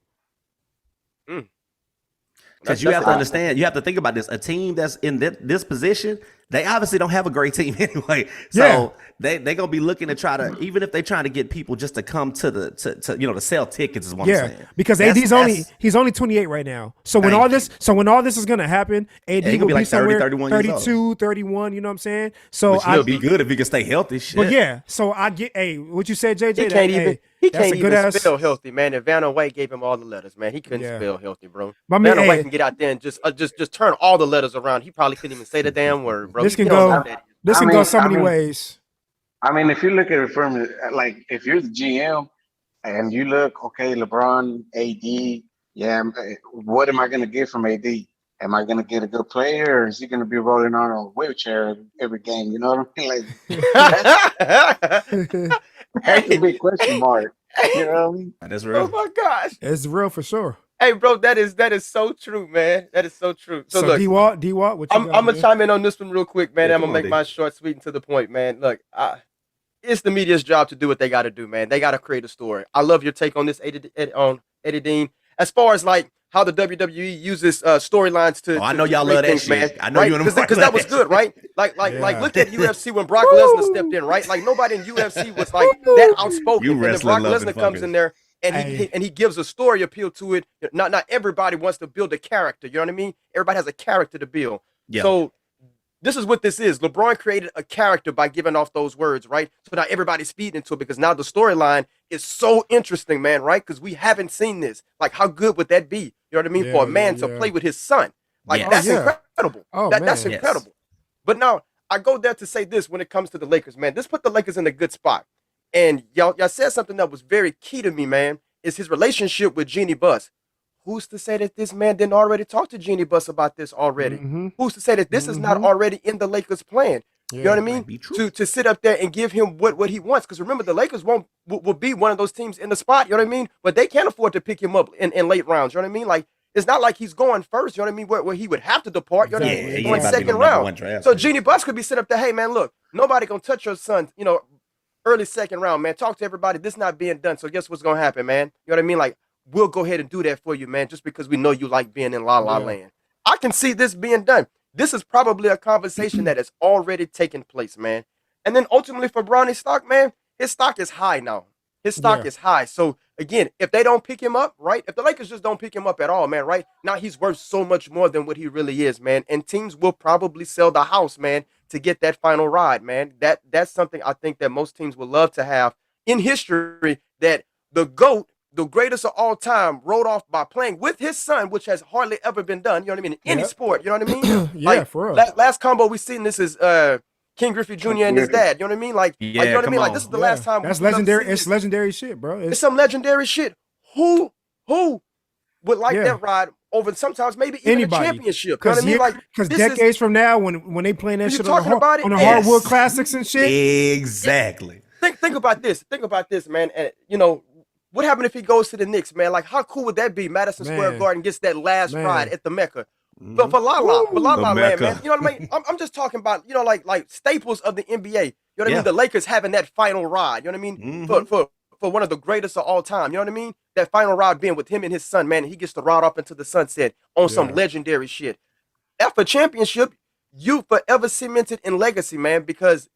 Because you have to understand, you have to think about this. A team that's in this position, they obviously don't have a great team anyway. So they're gonna be looking to try to, even if they're trying to get people just to come to to sell tickets is what I'm saying. Because AD's only 28 right now. So when all this is gonna happen, AD will be like 30, 31 32, 31, you know what I'm saying? So it'll be good if he can stay healthy. Shit. But so I get what you said, JJ. He can't even spell healthy, man. If Vanna White gave him all the letters, man, he couldn't spell healthy, bro. Vanna White can get out there and just turn all the letters around. He probably couldn't even say the damn word, bro. This can go so many ways. I mean, if you look at it from like if you're the GM and you look, okay, LeBron, AD, what am I gonna get from AD? Am I gonna get a good player, or is he gonna be rolling on a wheelchair every game? You know what I mean? Like, that's a big question mark. You know what I mean? That's real. Oh my gosh, it's real for sure. Hey, bro, that is so true, man. That is so true. So look, D-Walt, what you got, I'm gonna man? chime in on this one real quick, man. Yeah, I'm gonna make mine short, sweet, and to the point, man. Look, it's the media's job to do what they got to do, man. They got to create a story. I love your take on this, Eddie Dean. As far as like how the WWE uses storylines to. I know y'all love that shit, man. I know right? you because that was good, right? Like look at UFC when Brock Lesnar stepped in, right? Like nobody in UFC was like that outspoken. And then Brock Lesnar comes in there and he gives a story appeal to it. Not everybody wants to build a character. You know what I mean? Everybody has a character to build. Yeah. So this is what this is. LeBron created a character by giving off those words, right? So now everybody's feeding into it because now the storyline is so interesting, man, right? Because we haven't seen this. Like, how good would that be? You know what I mean? For a man to play with his son. Like, that's incredible. That's incredible. But now, I go there to say this when it comes to the Lakers, man. This put the Lakers in a good spot. And y'all said something that was very key to me, man, is his relationship with Jeannie Buss. Who's to say that this man didn't already talk to Jeannie Buss about this already? Mm-hmm. Who's to say that this is not already in the Lakers' plan? You know what I mean? To sit up there and give him what he wants. Because remember, the Lakers will be one of those teams in the spot, you know what I mean? But they can't afford to pick him up in late rounds, you know what I mean? Like, it's not like he's going first, you know what I mean? Where he would have to depart, you know what I mean? Going second round. So Jeannie Buss could be sitting up there, hey, man, look, nobody going to touch your son, you know, early second round, man. Talk to everybody. This not being done. So guess what's going to happen, man? You know what I mean? Like, we'll go ahead and do that for you, man, just because we know you like being in La La Land. I can see this being done. This is probably a conversation that has already taken place, man. And then ultimately for Bronny's stock, man, his stock is high now. His stock is high. So, again, if they don't pick him up, right, if the Lakers just don't pick him up at all, man, right, now he's worth so much more than what he really is, man. And teams will probably sell the house, man, to get that final ride, man. That's something I think that most teams would love to have in history, that the GOAT, the greatest of all time, rode off by playing with his son, which has hardly ever been done. You know what I mean? In any sport, you know what I mean? Like, for real. Last combo we seen this is King Griffey Jr. and his dad. You know what I mean? Like, you know what I mean? Like, this is the last time. That's legendary. It's legendary shit, bro. It's some legendary shit. Who would like that ride over sometimes maybe even a championship? You know what I mean? Like, because decades from now, when they playing that shit on the hardwood classics and shit. Exactly. Think about this. Think about this, man. And you know, what happened if he goes to the Knicks, man? Like, how cool would that be? Madison Square Garden gets that last ride at the Mecca. But for La La Land, man. You know what I mean? I'm just talking about, you know, like staples of the NBA. You know what I mean? The Lakers having that final ride. You know what I mean? For one of the greatest of all time. You know what I mean? That final ride being with him and his son, man. And he gets to ride off into the sunset on some legendary shit. After championship, you forever cemented in legacy, man, because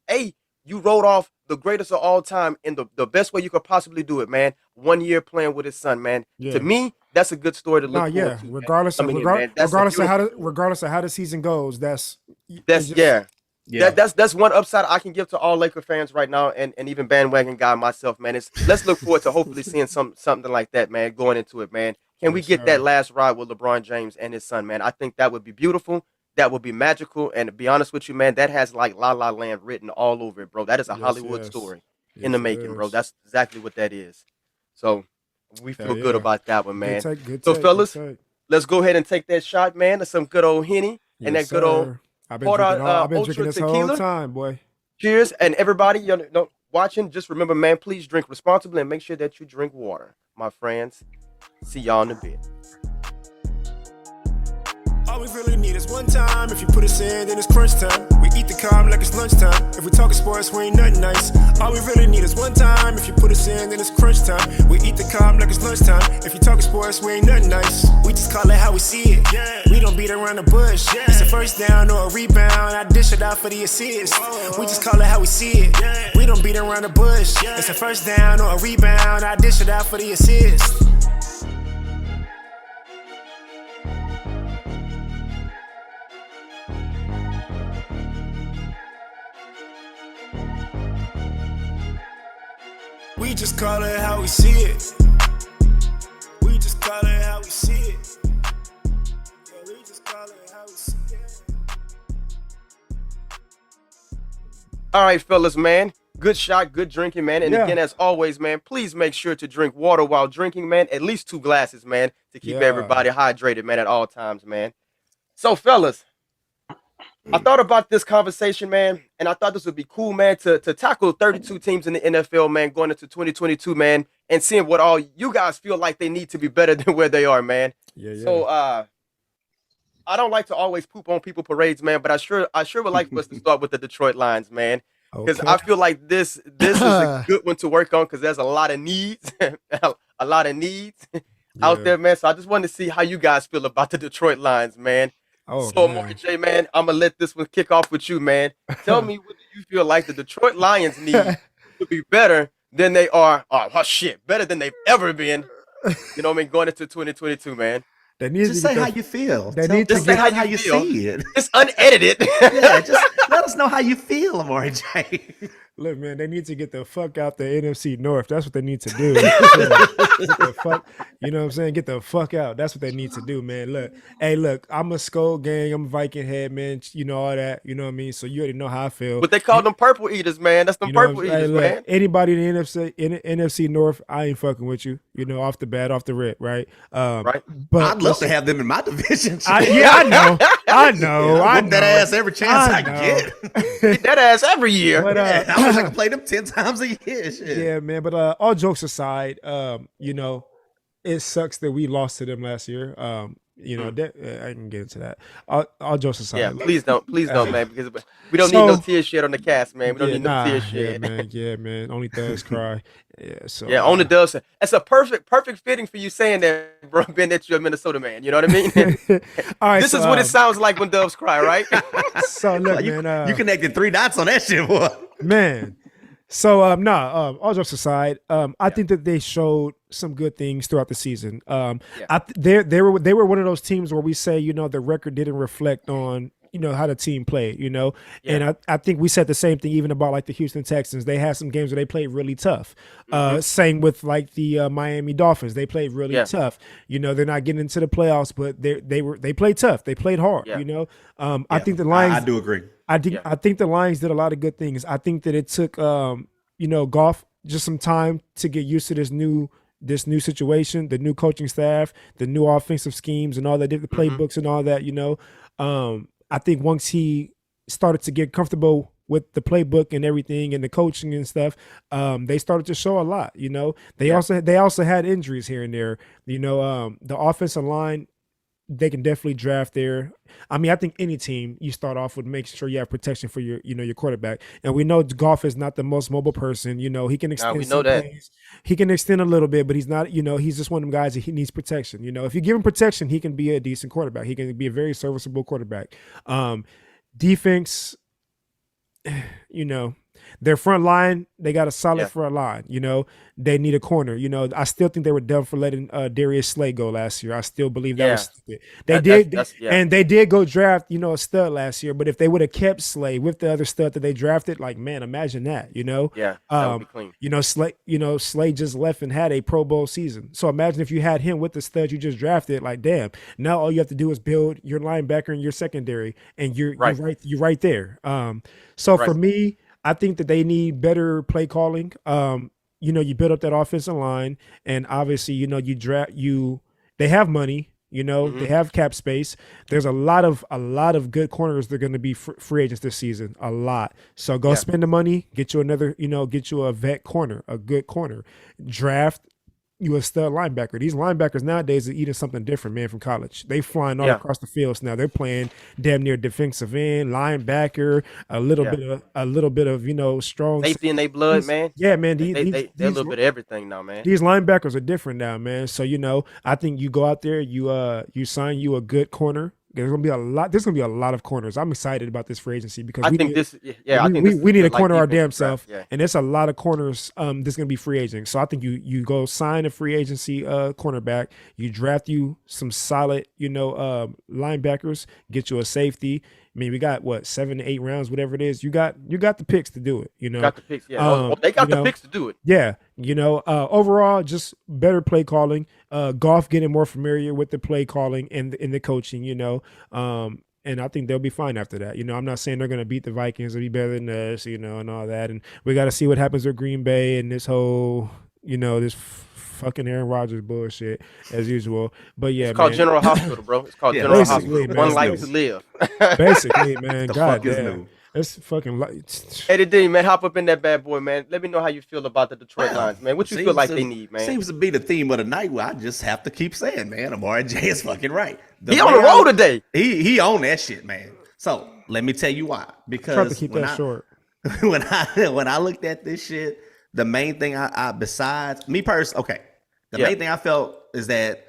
you rode off the greatest of all time in the best way you could possibly do it, man. 1 year playing with his son, man. To me, that's a good story to look forward to. Regardless of how the season goes, that's one upside I can give to all Laker fans right now, and even bandwagon guy myself, man. Let's look forward to hopefully seeing something like that, man, going into it, man. Can we get that last ride with LeBron James and his son, man? I think that would be beautiful. That would be magical. And to be honest with you, man, that has like La La Land written all over it, bro. That is a Hollywood story in the making, bro. That's exactly what that is. So we feel good about that one, man. Fellas, let's go ahead and take that shot, man. That's some good old Henny and that good old I've been drinking this whole time, boy. Cheers. And everybody, you know, watching, just remember, man, please drink responsibly and make sure that you drink water, my friends. See y'all in a bit. All we really need is one time. If you put us in, then it's crunch time. We eat the calm like it's lunchtime. If we talking sports, we ain't nothing nice. All we really need is one time. If you put us in, then it's crunch time. We eat the calm like it's lunchtime. If you talking sports, we ain't nothing nice. We just call it how we see it. We don't beat around the bush. It's a first down or a rebound. I dish it out for the assist. We just call it how we see it. We don't beat around the bush. It's a first down or a rebound. I dish it out for the assist. We just call it how we see it. We just call it how we see it. Yeah, we just call it how we see it. All right, fellas, man. Good shot, good drinking, man. And again, as always, man, please make sure to drink water while drinking, man. At least 2 glasses, man, to keep everybody hydrated, man, at all times, man. So, fellas, I thought about this conversation, man, and I thought this would be cool, man, to tackle 32 teams in the NFL, man, going into 2022, man, and seeing what all you guys feel like they need to be better than where they are, man. Yeah. So I don't like to always poop on people parades, man, but I sure would like for us to start with the Detroit Lions, man. Because I feel like this is a good one to work on because there's a lot of needs, a lot of needs out there, man. So I just wanted to see how you guys feel about the Detroit Lions, man. So, Mark J, man, I'm going to let this one kick off with you, man. Tell me, what do you feel like the Detroit Lions need to be better than they are? Oh, shit, better than they've ever been. You know what I mean? Going into 2022, man. Just say how you feel. Just say how you see it. It's unedited. Yeah, just let us know how you feel, Amari J. Look, man, they need to get the fuck out the NFC North. That's what they need to do. You know what I'm saying? Get the fuck out. That's what they need to do, man. Look, I'm a Skull Gang. I'm a Viking head, man. You know all that. You know what I mean? So you already know how I feel. But they call them purple eaters, man. That's them purple eaters, man. Anybody in the NFC North, I ain't fucking with you. You know, off the bat, off the rip, right? Right. But I'd love to have them in my division. I know. I know. That ass every chance I get. Get that ass every year. But I wish I could play them 10 times a year. Shit. Yeah, man. But all jokes aside, you know, it sucks that we lost to them last year. You know, I can get into that. All jokes aside. Yeah, please don't, man, because we don't need no tears shed on the cast, man. We don't need no tears shed. Yeah, man. Only thugs cry. Yeah, so only doves. That's a perfect fitting for you saying that, bro, being that you're a Minnesota man. You know what I mean? All right, this is what it sounds like when doves cry, right? So look, man, you connected 3 dots on that shit, boy. Man. So all jokes aside, I think that they showed some good things throughout the season. They were one of those teams where we say, you know, the record didn't reflect on, you know, how the team played, you know. And I think we said the same thing even about like the Houston Texans. They had some games where they played really tough. Same with like the Miami Dolphins. They played really tough. You know, they're not getting into the playoffs, but they played tough. They played hard, you know. I think the Lions I do agree. I think the Lions did a lot of good things. I think that it took you know, Goff just some time to get used to this new situation, the new coaching staff, the new offensive schemes and all that, the playbooks and all that, you know. I think once he started to get comfortable with the playbook and everything and the coaching and stuff, they started to show a lot, you know. They also had injuries here and there. You know, the offensive line, they can definitely draft there. I mean, I think any team you start off with making sure you have protection for your, you know, your quarterback. And we know Goff is not the most mobile person. You know, he can extend. We know that. Plays. He can extend a little bit, but he's not. You know, he's just one of them guys that he needs protection. You know, if you give him protection, he can be a decent quarterback. He can be a very serviceable quarterback. Defense, you know. Their front line, they got a solid front line. You know, they need a corner. You know, I still think they were dumb for letting Darius Slay go last year. I still believe that was stupid. They did go draft, you know, a stud last year. But if they would have kept Slay with the other stud that they drafted, like, man, imagine that. You know, that would be clean. You know, Slay just left and had a Pro Bowl season. So imagine if you had him with the stud you just drafted. Like, damn, now all you have to do is build your linebacker and your secondary, and you're right there. For me, I think that they need better play calling. You know, you build up that offensive line, and obviously, you know, they have money. You know, they have cap space. There's a lot of good corners that are going to be free agents this season. A lot. So go spend the money, get you a vet corner, a good corner. Draft you a stud linebacker. These linebackers nowadays are eating something different, man, from college. They flying all across the fields now. They're playing damn near defensive end, linebacker, a little bit of, you know, strong safety in their blood, man. Yeah, man. They're a little bit of everything now, man. These linebackers are different now, man. So, you know, I think you go out there, you sign you a good corner. There's gonna be a lot of corners. I'm excited about this free agency because we need a corner our damn self, and there's a lot of corners that's gonna be free agents. So I think you go sign a free agency cornerback, you draft you some solid, you know, linebackers, get you a safety. I mean, we got 7 to 8 rounds, whatever it is. You got the picks to do it. You know, got the picks. Yeah, they got the picks to do it. Yeah, you know, overall, just better play calling. Goff getting more familiar with the play calling and the coaching. You know, and I think they'll be fine after that. You know, I'm not saying they're going to beat the Vikings or be better than us. You know, and all that. And we got to see what happens with Green Bay and this whole, you know, this fucking Aaron Rodgers bullshit as usual. But yeah, it's called General Hospital, bro. It's called General Hospital. Man, one life to live. Basically, man. God damn. It's fucking like Eddie D, man, hop up in that bad boy, man. Let me know how you feel about the Detroit Lions, man. What you feel like they need, man? Seems to be the theme of the night. Where I just have to keep saying, man, Amari J is fucking right. He on the road today. He on that shit, man. So let me tell you why. Because try to keep that short. When I looked at this shit, the main thing I besides me personally, okay, the main thing I felt is that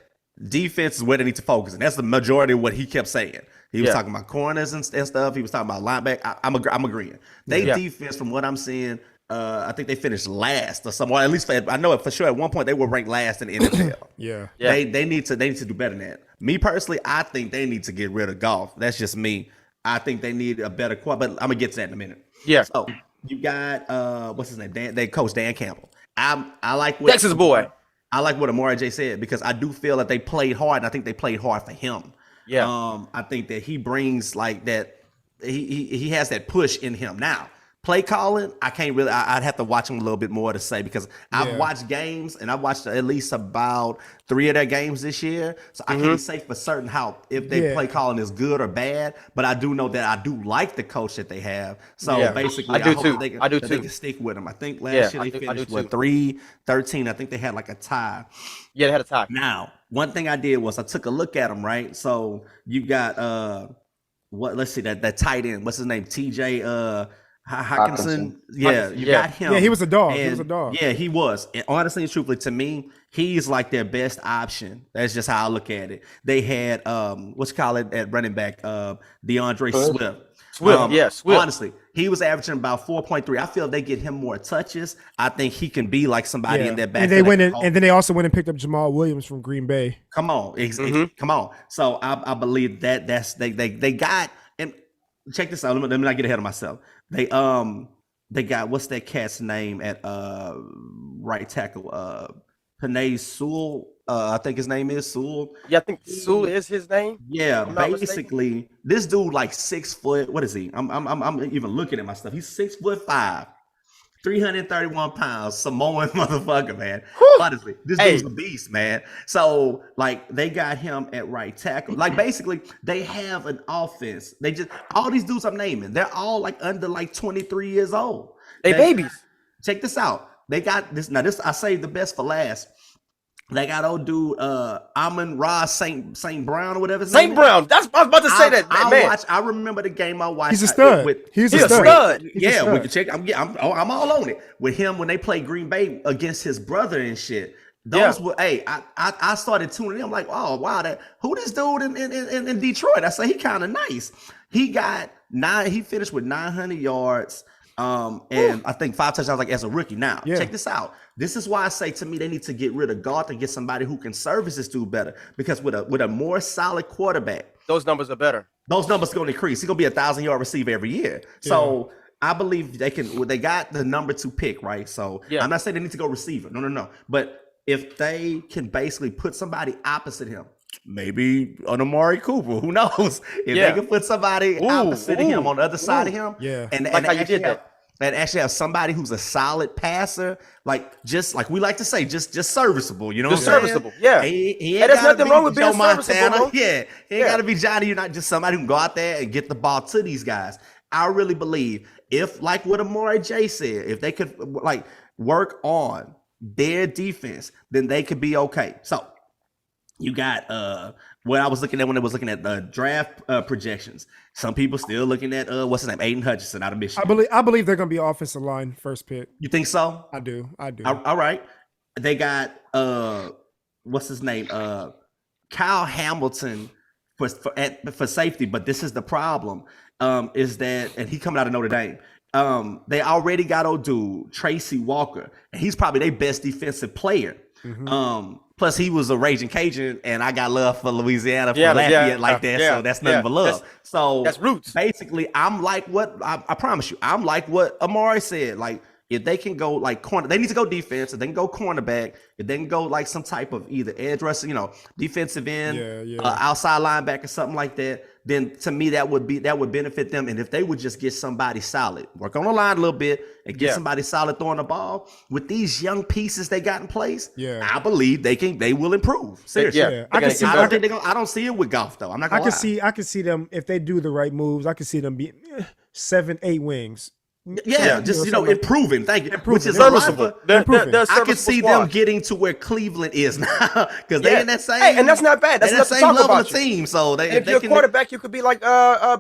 defense is where they need to focus, and that's the majority of what he kept saying. He was talking about corners and stuff. He was talking about linebacker. I'm agreeing. They defense, from what I'm seeing, I think they finished last or somewhere. At least I know it for sure. At one point, they were ranked last in the NFL. Yeah. They need to do better than that. Me personally, I think they need to get rid of Goff. That's just me. I think they need a better quarterback. But I'm gonna get to that in a minute. Yeah. So you got what's his name? They coach Dan Campbell. I like what Texas boy. I like what Amari J said, because I do feel that they played hard, and I think they played hard for him. Yeah. I think that he brings like that. He has that push in him. Now, play calling, I can't really. I'd have to watch him a little bit more to say, because I've watched games, and I've watched at least about 3 of their games this year. So I can't say for certain how if they play calling is good or bad. But I do know that I do like the coach that they have. So basically, I do hope too. They can stick with him. I think last year they finished with 3-13. I think they had like a tie. Yeah, they had a tie. Now, one thing I did was I took a look at them, right? So you got let's see, that tight end. What's his name? TJ Hawkinson. Yeah, you got him. Yeah, he was a dog. And, he was a dog. Yeah, he was. And honestly and truthfully, to me, he's like their best option. That's just how I look at it. They had at running back, DeAndre Swift. Swift. Honestly, he was averaging about 4.3. I feel if they get him more touches, I think he can be like somebody in their back. And then they also went and picked up Jamal Williams from Green Bay. Come on, come on. So I believe they got. And check this out. Let me not get ahead of myself. They got, what's that cat's name at right tackle? Panay Sewell. I think his name is Sewell. Yeah, I think Sewell is his name. Yeah, basically, this dude like 6 foot. What is he? I'm even looking at my stuff. He's 6'5", 331 pounds, Samoan motherfucker, man. Whew. Honestly, this dude's a beast, man. So like they got him at right tackle. Like basically, they have an offense. They just all these dudes I'm naming, they're all like under like 23 years old. They babies. Check this out. They got this. Now this I saved the best for last. They got old dude Amon-Ra St. Brown or whatever. St. Brown. I was about to say that. I remember the game I watched. He's a stud. He's a stud. Yeah, we can check. I'm all on it with him when they played Green Bay against his brother and shit. Those were. Hey, I started tuning in. I'm like, oh wow, who this dude in Detroit? I say he kind of nice. He got 9. He finished with 900 yards. And I think 5 touchdowns like as a rookie. Now, check this out. This is why I say to me they need to get rid of Goff and get somebody who can service this dude better. Because with a more solid quarterback, those numbers are better. Those numbers are going to increase. He's going to be 1,000-yard receiver every year. So I believe they can. They got the number 2 pick, right? So I'm not saying they need to go receiver. No. But if they can basically put somebody opposite him, maybe an Amari Cooper, who knows? If they can put somebody opposite of him on the other side of him, and like how you did that. And actually have somebody who's a solid passer, just like we like to say, just serviceable. You know, just serviceable. Yeah, he there's nothing wrong with being serviceable. Yeah, he ain't got to be Johnny. You're not just somebody who can go out there and get the ball to these guys. I really believe if, like what Amari J said, if they could like work on their defense, then they could be okay. So you got what I was looking at when I was looking at the draft projections. Some people still looking at what's his name, Aiden Hutchinson out of Michigan. I believe they're gonna be offensive line first pick. You think so? I do. All right. They got what's his name, Kyle Hamilton for safety. But this is the problem, is that, and he coming out of Notre Dame. They already got old dude Tracy Walker, and he's probably their best defensive player. Plus, he was a Raging Cajun, and I got love for Louisiana, for Lafayette like that. So that's nothing but love. So that's roots. Basically, I'm like what I promise you. I'm like what Amari said. Like if they can go like corner, they need to go defense. If they can go cornerback, if they can go like some type of either edge rusher, defensive end, outside linebacker, something like that, then to me that would benefit them. And if they would just get somebody solid, work on the line a little bit, and get somebody solid throwing the ball with these young pieces they got in place, I believe they will improve. Seriously, I don't see it with Goff though. I'm not gonna lie. I can see them if they do the right moves. I can see them be 7-8 wings. Improving. Thank you. Which is serviceable. I can see them getting to where Cleveland is now because they're in that same. Hey, and that's not bad. That's the same level of team. So if you're a quarterback, you could be like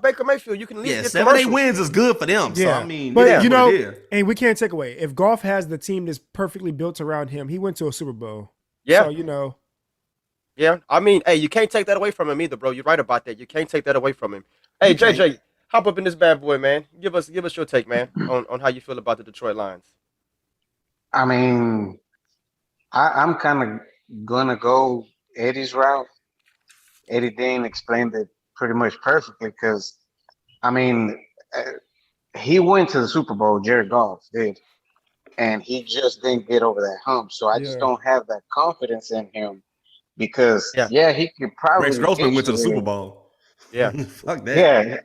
Baker Mayfield. You can at least get 7-8 wins is good for them. So I mean, but and we can't take away if Goff has the team that's perfectly built around him. He went to a Super Bowl. Yeah. So Yeah, I mean, hey, you can't take that away from him either, bro. You're right about that. You can't take that away from him. Hey, JJ. Hop up in this bad boy, man. Give us your take, man, on how you feel about the Detroit Lions. I mean, I'm kind of gonna go Eddie's route. Eddie Dean explained it pretty much perfectly because, I mean, he went to the Super Bowl. Jared Goff did, and he just didn't get over that hump. So I just don't have that confidence in him because, he could probably. Rex Grossman went to the Super Bowl. Yeah, fuck that. Yeah.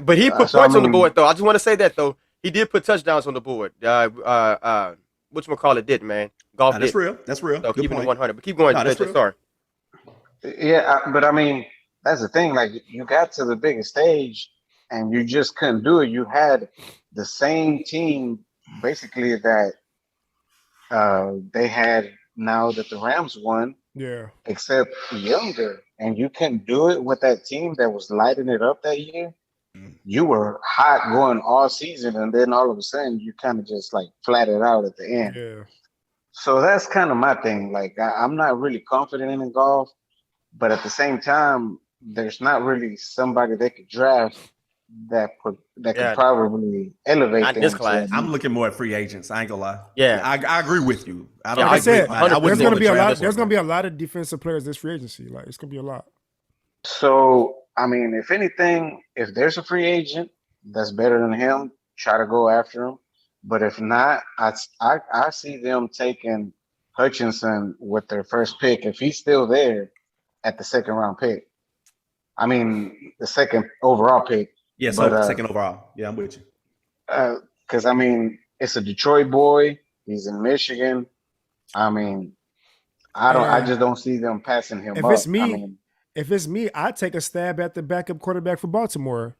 But he put points on the board, though. I just want to say that, though. He did put touchdowns on the board. Whatchamacallit didn't, man. Goff did. That's real. That's real. So keeping it 100. But keep going, JJ. Sorry. Yeah, but I mean, that's the thing. Like, you got to the biggest stage, and you just couldn't do it. You had the same team, basically, that they had now that the Rams won. Yeah. Except younger. And you couldn't do it with that team that was lighting it up that year. You were hot going all season, and then all of a sudden you kind of just like flatted out at the end. Yeah. So that's kind of my thing. Like I'm not really confident in golf, but at the same time, there's not really somebody they could draft that could probably elevate them. This class. I'm looking more at free agents. I ain't gonna lie. Yeah, I agree with you. Like I said, there's gonna be a lot. There's gonna be a lot of defensive players this free agency. Like it's gonna be a lot. So I mean, if anything, if there's a free agent that's better than him, try to go after him. But if not, I see them taking Hutchinson with their first pick. If he's still there at the second round pick, I mean the second overall pick. Yeah, so second overall. Yeah, I'm with you. Because I mean, it's a Detroit boy. He's in Michigan. I mean, I just don't see them passing him. If it's me, I'd take a stab at the backup quarterback for Baltimore.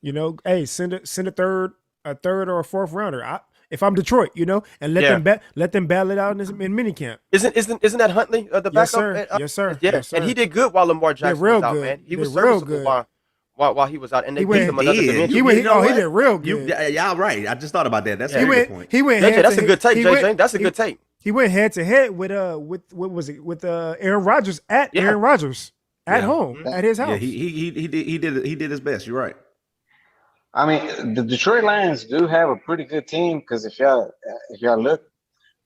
Hey, send a third or a fourth rounder. If I'm Detroit, and let them battle it out in minicamp. Isn't that Huntley the backup? Yes, sir. Yeah, yes, sir. And he did good while Lamar Jackson was out, man. He was serviceable while he was out, and they gave him another dimension. He did real good. Y'all right. I just thought about that. That's a good point. That's a good take, JJ. That's a good take. He went head to head with what was it with Aaron Rodgers Aaron Rodgers. At home, at his house. Yeah, he did his best. You're right. I mean, the Detroit Lions do have a pretty good team because if y'all look,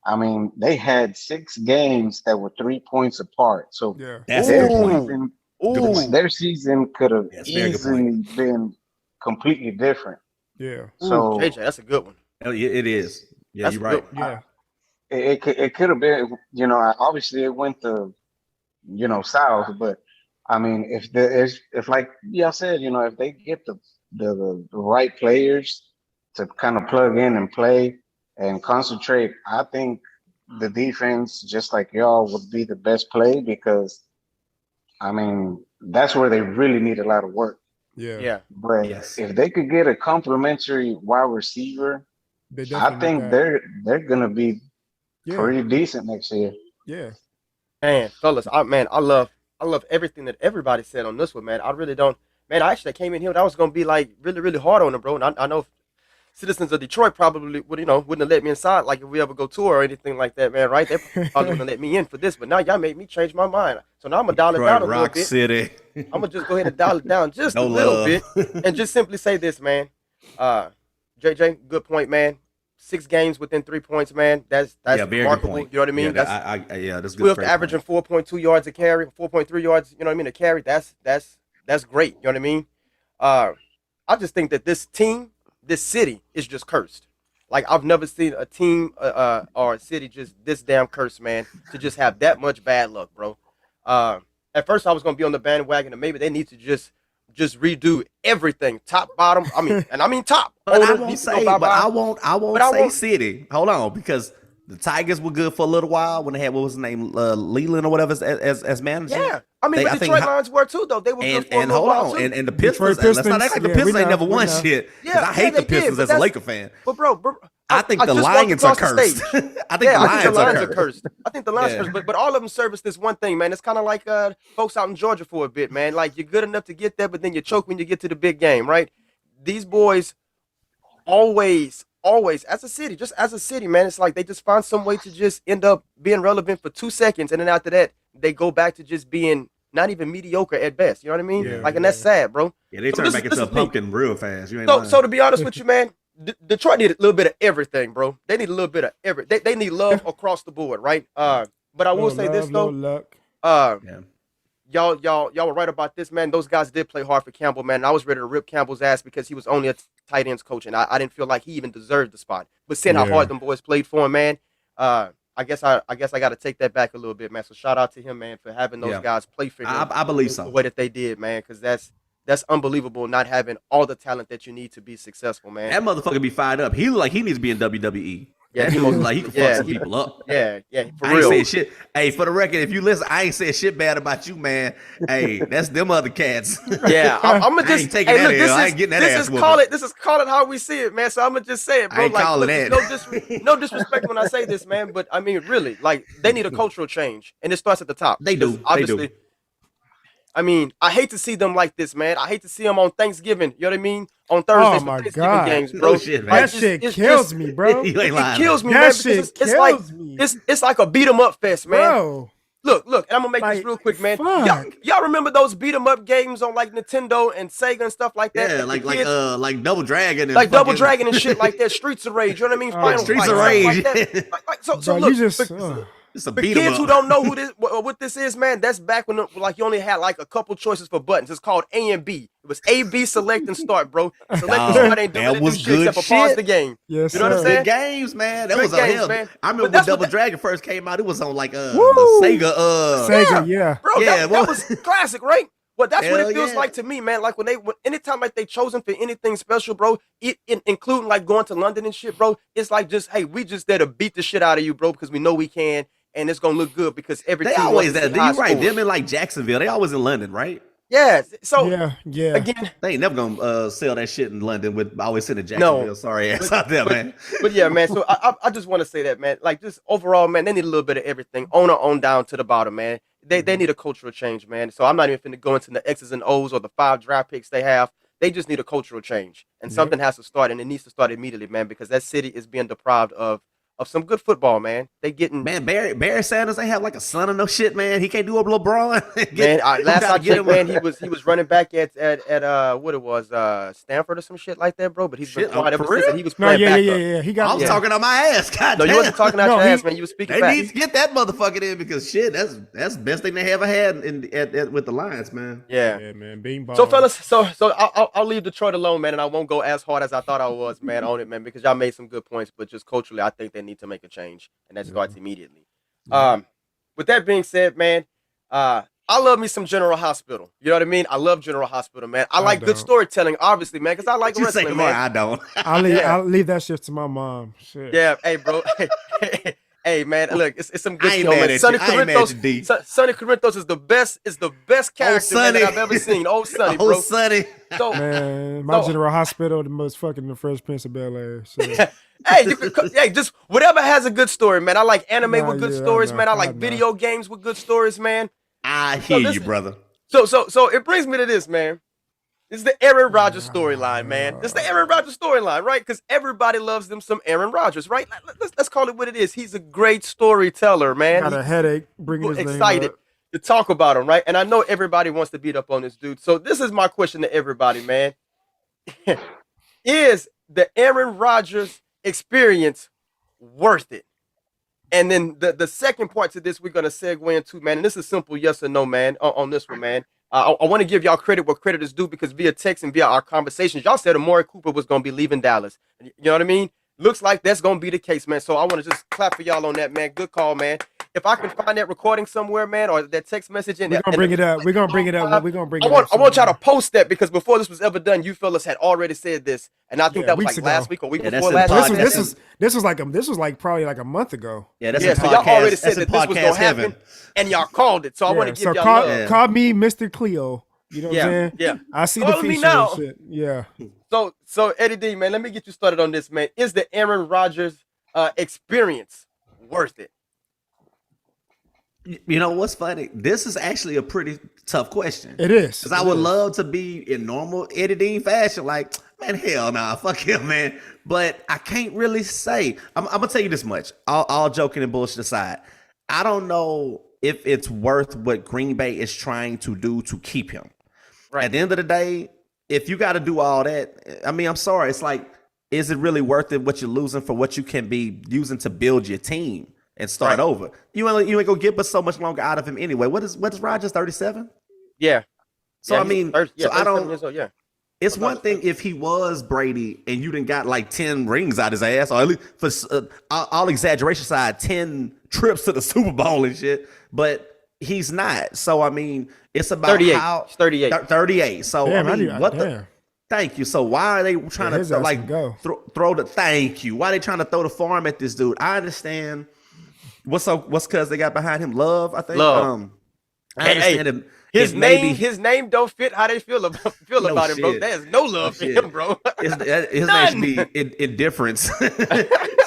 I mean, they had 6 games that were 3 points apart. So their season could have easily been completely different. Yeah. So JJ, that's a good one. It is. Yeah, you're right. Yeah. It could have been. Obviously it went to south, but. I mean, if like y'all said, if they get the right players to kind of plug in and play and concentrate, I think the defense, just like y'all, would be the best play because, I mean, that's where they really need a lot of work. Yeah. But if they could get a complimentary wide receiver, I think they're gonna be pretty decent next year. Yeah. Man, fellas, I love everything that everybody said on this one, man. I really don't. Man, I actually came in here and I was gonna be like really, really hard on them, bro. And I know citizens of Detroit probably wouldn't have let me inside like if we ever go tour or anything like that, man. Right? They're probably gonna let me in for this, but now y'all made me change my mind. So now I'm gonna dial it down a little bit. City. I'm gonna just go ahead and dial it down just a little bit and just simply say this, man. JJ, good point, man. 6 games within 3 points, man. That's remarkable. You know what I mean? That's good. Swift averaging 4.2 yards a carry, 4.3 yards. You know what I mean? A carry. That's great. You know what I mean? I just think that this team, this city, is just cursed. Like I've never seen a team or a city just this damn cursed, man, to just have that much bad luck, bro. At first I was gonna be on the bandwagon, and maybe they need to just redo everything, top, bottom. I mean top. But I won't say city. Hold on, because the Tigers were good for a little while when they had, what was his name, Leland or whatever as manager. Yeah, I mean, the Detroit Lions were too, though. They were good for a little while too. And the Pistons. Let's not act like the Pistons ain't never won shit. Yeah, I hate the Pistons as a Laker fan. But bro, I think the Lions are cursed. I think the Lions are cursed. I think the Lions are cursed. But all of them service this one thing, man. It's kind of like folks out in Georgia for a bit, man. Like you're good enough to get there, but then you choke when you get to the big game, right? These boys always, as a city, man, it's like they just find some way to just end up being relevant for 2 seconds, and then after that, they go back to just being not even mediocre at best. You know what I mean? Yeah, and that's sad, bro. Yeah, they turn back into a pumpkin real fast. So to be honest with you, man, Detroit need a little bit of everything, bro. They need a little bit of everything. They need love across the board, right? But I will say this though. Y'all were right about this, man. Those guys did play hard for Campbell, man. And I was ready to rip Campbell's ass because he was only a tight ends coach, and I didn't feel like he even deserved the spot. But seeing how hard them boys played for him, man, I guess I got to take that back a little bit, man. So shout out to him, man, for having those guys play for him. I believe so. The way that they did, man, because that's unbelievable. Not having all the talent that you need to be successful, man. That motherfucker be fired up. He look like he needs to be in WWE. Yeah, he looks like he can fuck some people up. Yeah, for I real. Ain't saying shit. Hey, for the record, if you listen, I ain't saying shit bad about you, man. Hey, that's them other cats. Yeah, I'm gonna just taking that look, I ain't getting that ass whooping. This is call it how we see it, man. So I'm gonna just say it, bro. I ain't calling that. No disrespect when I say this, man. But I mean, really, like they need a cultural change, and it starts at the top. They do. Obviously. They do. I mean, I hate to see them like this, man. I hate to see them on Thanksgiving. You know what I mean? On Thursdays for Thanksgiving games, bro. No shit, man. That shit kills me, bro. It kills me, that man. Shit It's kills like me. it's like a beat 'em up fest, man. Bro. Look, and I'm gonna make this real quick, man. Y'all remember those beat 'em up games on like Nintendo and Sega and stuff like that? Yeah, like Double Dragon and Double Dragon and shit like that. Streets of Rage, you know what I mean? Streets of Rage. So look. For kids who don't know what this is, man, that's back when you only had like a couple choices for buttons. It's called A and B. It was A, B, select, and start, bro. Select and start ain't doing that was shit good except for pause the game. Yes, you know what I'm saying? Good games, man. That was games, hell. Man. I remember when Double Dragon first came out. It was on like the Sega, yeah. Bro, that was classic, right? Well, that's what it feels like to me, man. Like anytime like they chosen for anything special, bro, including like going to London and shit, bro, it's like just, hey, we just there to beat the shit out of you, bro, because we know we can. And it's gonna look good because everything. They always that. You right. Them in like Jacksonville. They always in London, right? Yeah. So yeah. Again, they ain't never gonna sell that shit in London with always sitting in Jacksonville. No, sorry ass out there, man. But yeah, man. So I just want to say that, man. Like just overall, man, they need a little bit of everything, on down to the bottom, man. They need a cultural change, man. So I'm not even finna go into the X's and O's or the 5 draft picks they have. They just need a cultural change, and something has to start, and it needs to start immediately, man, because that city is being deprived of some good football, man. They getting Barry Sanders ain't have like a son or no shit, man. He can't do up LeBron. Man, last I checked, man, he was running back at what it was, Stanford or some shit like that, bro. But he's been quiet ever since. He was playing back up. I was talking on my ass. God no, you wasn't talking out your ass, man. You was speaking. They need to get that motherfucker in because shit, that's the best thing they ever had with the Lions, man. Yeah, man. Beanball. So fellas, so I'll leave Detroit alone, man, and I won't go as hard as I thought I was, man, on it, man, because y'all made some good points, but just culturally, I think they need to make a change, and that starts immediately. With that being said, man, I love me some General Hospital. You know what I mean? I love General Hospital, man. I like good storytelling, obviously, man, because I like wrestling, man. I don't. I'll leave that shit to my mom. Shit. Yeah, hey, bro. Hey, man, look, it's some good shit, man. Sonny Corinthos is the best character that I've ever seen. Old Sonny, bro. Old Sonny. So, man, my General Hospital, the most fucking the Fresh Prince of Bel-Air. So. Hey, just whatever has a good story, man. I like anime with good stories, man. I like video games with good stories, man. I hear you, brother. So it brings me to this, man. It's the Aaron Rodgers storyline, man. It's the Aaron Rodgers storyline, right? Because everybody loves them some Aaron Rodgers, right? Let's call it what it is. He's a great storyteller, man. Got a headache bringing his excited name up. To talk about him, right? And I know everybody wants to beat up on this dude. So this is my question to everybody, man. Is the Aaron Rodgers experience worth it? And then the second part to this we're going to segue into, man, and this is simple yes or no, man, on this one, man. I want to give y'all credit where credit is due because via text and via our conversations, y'all said Amari Cooper was going to be leaving Dallas. You know what I mean? looks like that's gonna be the case, man. So I want to just clap for y'all on that, man. Good call, man. If I can find that recording somewhere, man, or that text message in, we're gonna bring it up. We're gonna bring it up. I want y'all to post that because before this was ever done, you fellas had already said this, and I think that was like last week or week before last. This was like probably like a month ago. Yeah, that's so y'all already said that this was gonna happen, and y'all called it. So I want to give y'all love. Call me Mr. Cleo. You know what I'm saying? Yeah. I see the feature and shit. Yeah. So Eddie D, man, let me get you started on this, man. Is the Aaron Rodgers experience worth it? You know what's funny? This is actually a pretty tough question. It is. Because I would love to be in normal Eddie Dean fashion, like, man, hell nah, fuck him, man. But I can't really say. I'm gonna tell you this much. All joking and bullshit aside, I don't know if it's worth what Green Bay is trying to do to keep him. Right. At the end of the day, if you got to do all that, I mean, I'm sorry. It's like, is it really worth it what you're losing for what you can be using to build your team and start over? You ain't gonna get but so much longer out of him anyway. What is Rodgers, 37? Yeah. So I mean, I don't. Old, yeah. It's one thing if he was Brady and you done got like 10 rings out his ass, or at least for all exaggeration side, 10 trips to the Super Bowl and shit. But he's not. So I mean, it's about 38. how 38. 38. So damn, I mean, the? Thank you. So why are they trying to like throw the? Thank you. Why are they trying to throw the farm at this dude? I understand. What's because they got behind him? Love, I think. I understand him. His name don't fit how they feel about him, bro. There's no love for him, bro. His name should be indifference.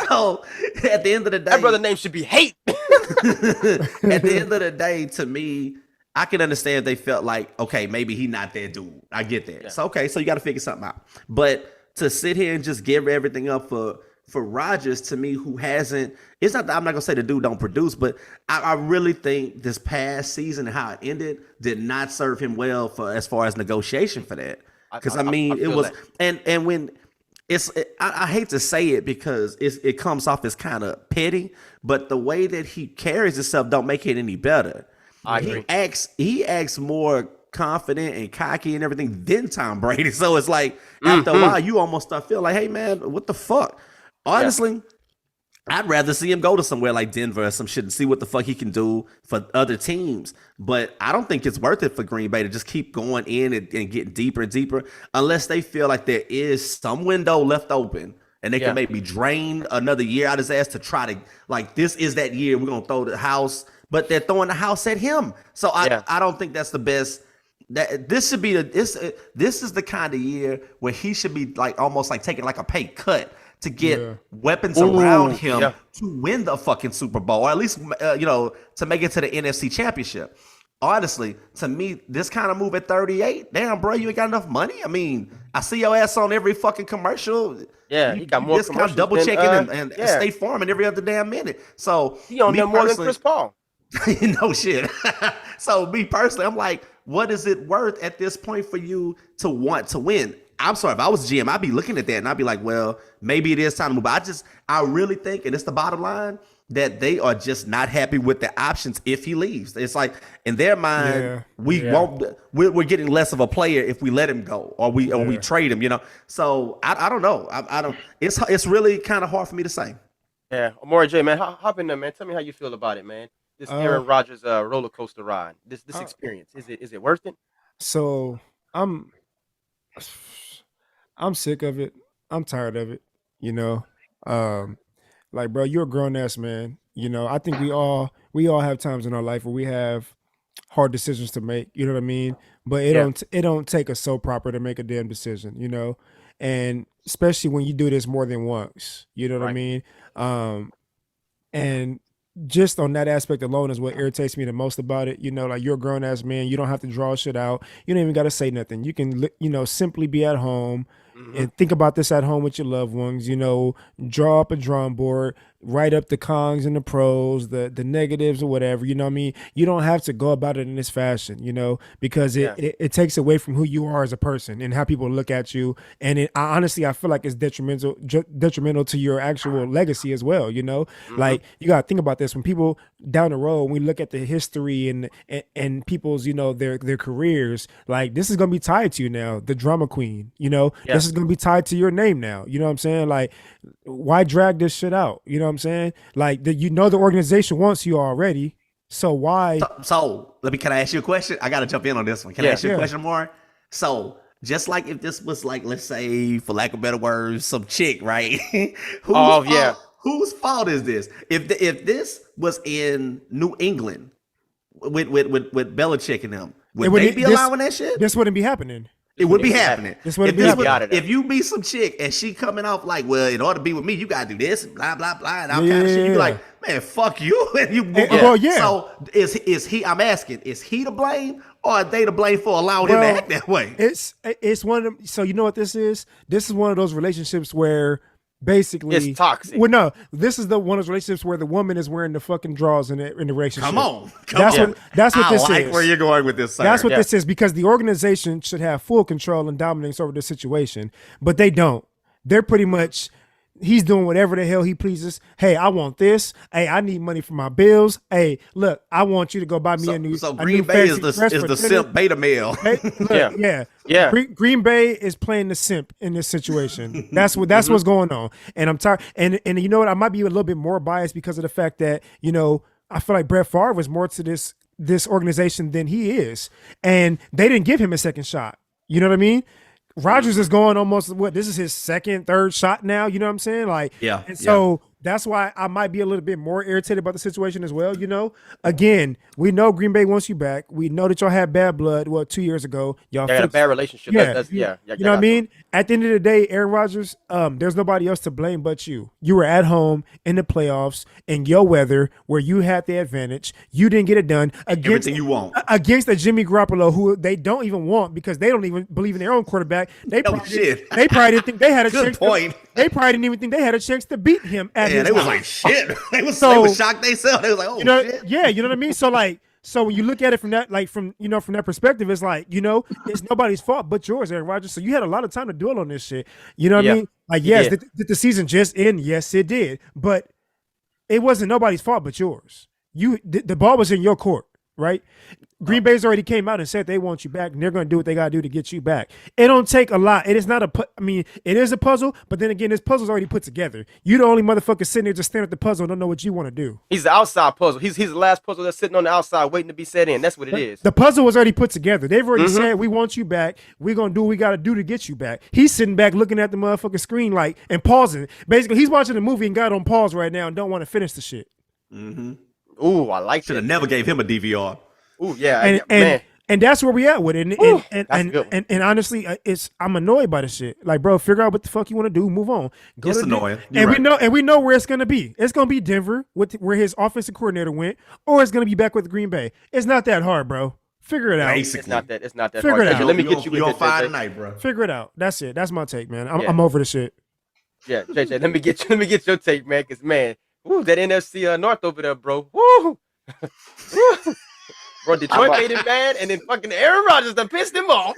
So at the end of the day, that brother's name should be hate. At the end of the day, to me, I can understand if they felt like, okay, maybe he not that dude. I get that. Yeah. So okay, so you got to figure something out. But to sit here and just give everything up for Rodgers, to me, who hasn't, it's not that I'm not gonna say the dude don't produce, but I really think this past season and how it ended did not serve him well for as far as negotiation for that. Because I mean, it was that. and when I hate to say it because it comes off as kind of petty, but the way that he carries himself don't make it any better. I agree. He acts more confident and cocky and everything than Tom Brady. So it's like after a while, you almost start feeling like, hey man, what the fuck? Honestly, I'd rather see him go to somewhere like Denver or some shit and see what the fuck he can do for other teams. But I don't think it's worth it for Green Bay to just keep going in and getting deeper and deeper unless they feel like there is some window left open and they can maybe drain another year out his ass to try to, like, this is that year we're going to throw the house. But they're throwing the house at him. So I don't think that's the best. That this should be this is the kind of year where he should be like almost like taking like a pay cut to get weapons around him to win the fucking Super Bowl, or at least to make it to the NFC Championship. Honestly, to me, this kind of move at 38, damn, bro, you ain't got enough money. I mean, I see your ass on every fucking commercial. Yeah, he got more commercials. Kind of double checking and State Farming every other damn minute. So he on there more than Chris Paul. No shit. So me personally, I'm like, what is it worth at this point for you to want to win? I'm sorry, if I was GM, I'd be looking at that and I'd be like, well, maybe it is time to move. But I really think, and it's the bottom line, that they are just not happy with the options if he leaves. It's like in their mind, we're getting less of a player if we let him go or we trade him, So I don't know. I don't. It's really kind of hard for me to say. Yeah, Amore J, man, hop in there, man. Tell me how you feel about it, man. This Aaron Rodgers roller coaster ride. This experience, is it worth it? So I'm sick of it. I'm tired of it. Like, bro, you're a grown ass man. I think we all have times in our life where we have hard decisions to make. You know what I mean? But it don't take us so proper to make a damn decision. And especially when you do this more than once. You know what I mean? And just on that aspect alone is what irritates me the most about it. Like, you're a grown ass man. You don't have to draw shit out. You don't even got to say nothing. You can, simply be at home and think about this at home with your loved ones. Draw up a drawing board, write up the cons and the pros, the negatives or whatever. You know what I mean? You don't have to go about it in this fashion, because it takes away from who you are as a person and how people look at you. And honestly, I feel like it's detrimental to your actual legacy as well. Like, you got to think about this when people down the road, when we look at the history and people's, their careers, like, this is going to be tied to you now, the drama queen, this is going to be tied to your name now. You know what I'm saying? Like, why drag this shit out? You know what I'm saying? Like the organization wants you already. So why? So can I ask you a question? I gotta jump in on this one. Can I ask you a question more? So just like if this was like, let's say, for lack of better words, some chick, right? Whose fault is this? If this was in New England with Belichick and them, would they be allowing that shit? This wouldn't be happening. It would be happening. This wouldn't be happening. If you be some chick and she coming off like, well, in order to be with me, you gotta do this, blah blah blah, and all kind of shit. You be like, man, fuck you, and you move on. Well, yeah. So is he? I'm asking, is he to blame, or are they to blame for allowing him to act that way? It's one of them. So you know what this is? This is one of those relationships where basically it's toxic. Well, no, this is one of those relationships where the woman is wearing the fucking drawers in the relationship. Come on. That's what this is. I like where you're going with this, sir. That's what this is, because the organization should have full control and dominance over the situation, but they don't. They're pretty much, he's doing whatever the hell he pleases. Hey, I want this. Hey, I need money for my bills. Hey, look, I want you to go buy me a new. So Green Bay is the simp beta male. Hey, look, yeah. Green Bay is playing the simp in this situation. That's what's going on. And I'm tired. And you know what? I might be a little bit more biased because of the fact that, you know, I feel like Brett Favre was more to this organization than he is, and they didn't give him a second shot. You know what I mean? Rodgers is going almost, this is his second, third shot now, you know what I'm saying? Like, and so that's why I might be a little bit more irritated about the situation as well, you know? Again, we know Green Bay wants you back. We know that y'all had bad blood, 2 years ago. Y'all had a bad relationship. You know what I mean? At the end of the day, Aaron Rodgers, there's nobody else to blame but you. You were at home in the playoffs in your weather where you had the advantage. You didn't get it done everything you want against a Jimmy Garoppolo who they don't even want because they don't even believe in their own quarterback. They probably didn't think they had a chance. They probably didn't even think they had a chance to beat him at his they was house. like, shit. They was shocked themselves. They was like, oh, shit. Yeah, you know what I mean? So when you look at it from that perspective, it's like, you know, it's nobody's fault but yours, Aaron Rodgers. So you had a lot of time to dwell on this shit. You know what I mean? Like, yes, did the season just end? Yes, it did. But it wasn't nobody's fault but yours. The ball was in your court, right? Green Bay's already came out and said they want you back, and they're going to do what they got to do to get you back. It don't take a lot. It is not it is a puzzle, but then again, this puzzle's already put together. You the only motherfucker sitting there just staring at the puzzle and don't know what you want to do. He's the outside puzzle. He's the last puzzle that's sitting on the outside waiting to be set in. That's what it is. The puzzle was already put together. They've already said, we want you back. We're going to do what we got to do to get you back. He's sitting back looking at the motherfucking screen like and pausing. Basically, he's watching the movie and got on pause right now and don't want to finish the shit. Mm-hmm. Ooh, I like Should have never gave him a DVR. Ooh, yeah, and that's where we at with it. And honestly, I'm annoyed by the shit. Like, bro, figure out what the fuck you want to do. Move on. It's annoying. We know where it's gonna be. It's gonna be Denver where his offensive coordinator went, or it's gonna be back with Green Bay. It's not that hard, bro. Figure it out. Basically. It's not that Figure hard. it out. Let me get you on fire tonight, bro. Figure it out. That's it. That's my take, man. I'm over the shit. Yeah, JJ, let me get your take, man. Cause man, that NFC North over there, bro. Woo. Bro, Detroit made it bad, and then fucking Aaron Rodgers done pissed him off.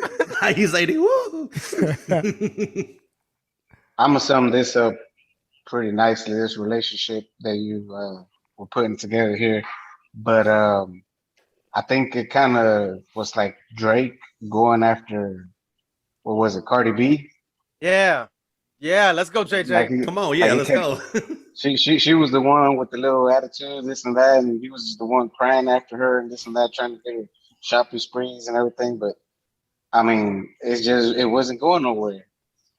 He's like, woo. I'm gonna sum this up pretty nicely. This relationship that you were putting together here, but I think it kind of was like Drake going after, what was it, Cardi B? Yeah, let's go, JJ. Come on, let's go. She was the one with the little attitude, this and that, and he was just the one crying after her and this and that, trying to get her shopping sprees and everything. But I mean, it wasn't going nowhere.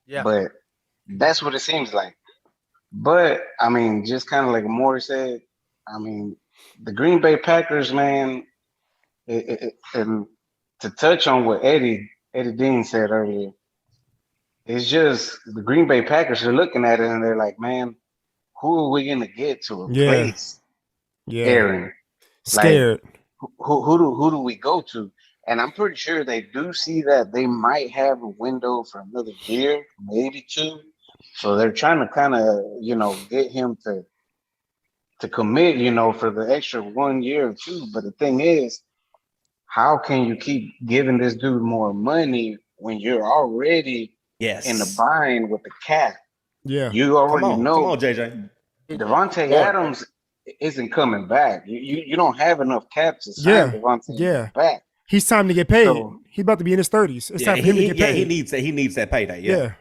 Yeah. But that's what it seems like. But I mean, just kind of like Maury said, I mean, the Green Bay Packers, man, and to touch on what Eddie Dean said earlier, it's just the Green Bay Packers are looking at it and they're like, man, who are we gonna get to replace Aaron? Scared. Like, who do we go to? And I'm pretty sure they do see that they might have a window for another year, maybe two. So they're trying to kind of, get him to commit, for the extra 1 year or two. But the thing is, how can you keep giving this dude more money when you're already in the bind with the cap? Yeah. You already know. Come on, JJ. Devontae Adams isn't coming back. You don't have enough cap to sign Devontae back. He's time to get paid. So, he's about to be in his 30s. It's time for him to get paid. He needs that payday. Yeah.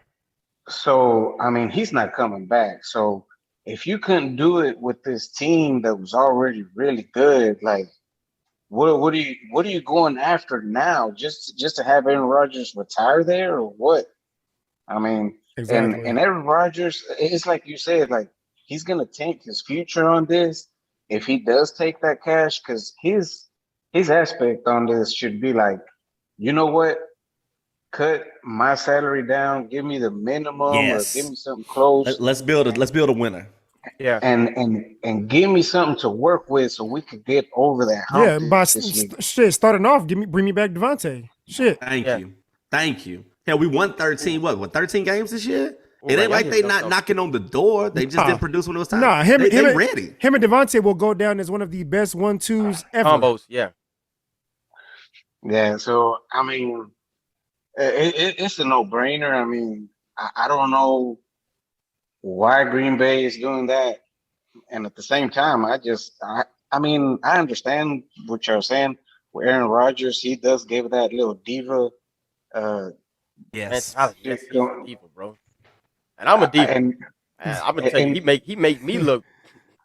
So I mean, he's not coming back. So if you couldn't do it with this team that was already really good, like what are you going after now? Just to have Aaron Rodgers retire there or what? I mean, Exactly. and Aaron Rodgers, it's like you said, like he's gonna tank his future on this if he does take that cash, because his aspect on this should be like, you know what? Cut my salary down, give me the minimum or give Yes. me something close. Let's build a winner. Yeah. And give me something to work with so we could get over that hump. Yeah, by this year. shit, starting off, bring me back Devontae. Shit. Thank you. Hell, we won 13, what 13 games this year? Ooh, It ain't man, like they not knocking on the door. They just didn't produce when it was time. Nah, they ready. Him and Devontae will go down as one of the best 1-2s ever. Combos, yeah. Yeah, so I mean, it's a no-brainer. I mean, I don't know why Green Bay is doing that, and at the same time, I mean, I understand what you're saying. With Aaron Rodgers, he does give that little diva. Yes. Yes, he's a diva, bro. And I'm a diva. And I'm gonna tell you, he make me look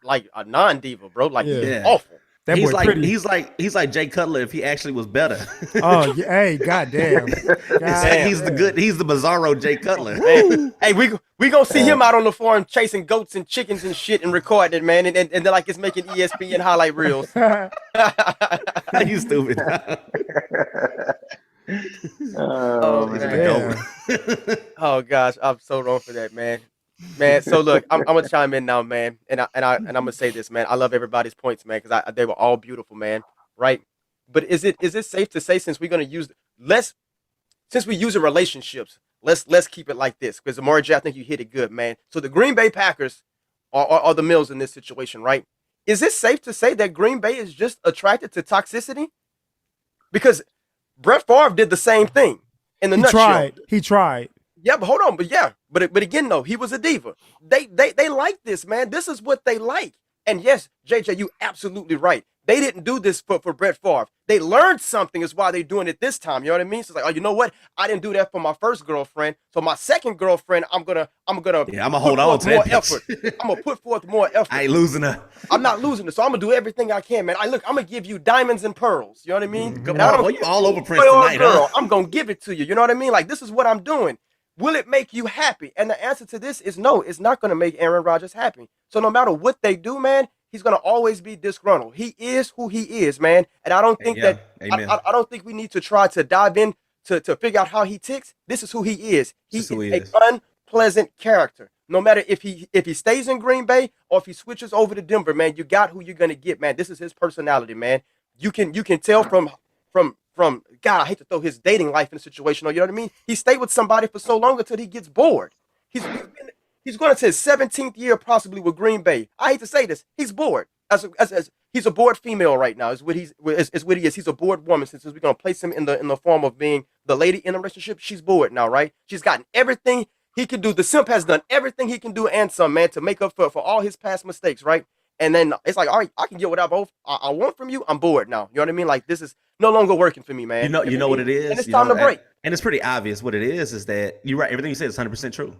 like a non-diva, bro. Like he's awful. That he's boy like pretty. he's like Jay Cutler if he actually was better. Oh, yeah, hey, goddamn. He's the Bizarro Jay Cutler. Hey, we gonna see him out on the farm chasing goats and chickens and shit and recording it, man. And they're like it's making ESPN highlight reels. You stupid. Oh gosh, I'm so wrong for that, man. Man, so look, I'm gonna chime in now, man, and I'm gonna say this, man. I love everybody's points, man, because they were all beautiful, man. Right? But is it safe to say since we're gonna use since we use in relationships, let's keep it like this, because Margie, I think you hit it good, man. So the Green Bay Packers are the Mills in this situation, right? Is it safe to say that Green Bay is just attracted to toxicity? Because Brett Favre did the same thing in the nutshell. He tried. Yeah, but hold on, but again, though, he was a diva. They like this, man. This is what they like. And yes, JJ, you absolutely right. They didn't do this for Brett Favre. They learned something is why they're doing it this time. You know what I mean? So it's like, oh, you know what? I didn't do that for my first girlfriend. So my second girlfriend, I'm gonna hold on to more that effort. I'm gonna put forth more effort. I ain't losing her. I'm not losing it. So I'm gonna do everything I can, man. I'm gonna give you diamonds and pearls. You know what I mean? Come on, boy, you all over Prince tonight, girl, huh? I'm gonna give it to you. You know what I mean? Like this is what I'm doing. Will it make you happy? And the answer to this is no. It's not going to make Aaron Rodgers happy. So no matter what they do, man, he's going to always be disgruntled. He is who he is, man. And I don't think I don't think we need to try to dive in to figure out how he ticks. This is who he is. He is an unpleasant character. No matter if he stays in Green Bay or if he switches over to Denver, man, you got who you're going to get, man. This is his personality, man. You can tell from God, I hate to throw his dating life in a situation, you know what I mean? He stayed with somebody for so long until he gets bored. He's going to his 17th year possibly with Green Bay. I hate to say this, he's bored. As he's a bored female right now. Is what he is. He's a bored woman. Since we're going to place him in the form of being the lady in a relationship, she's bored now, right? She's gotten everything he can do. The simp has done everything he can do and some, man, to make up for all his past mistakes, right? And then it's like, all right, I can get what I want from you. I'm bored now. You know what I mean? Like this is no longer working for me, man. You know what it is? And it's time to break. And it's pretty obvious what it is that you're right. Everything you said is 100% true.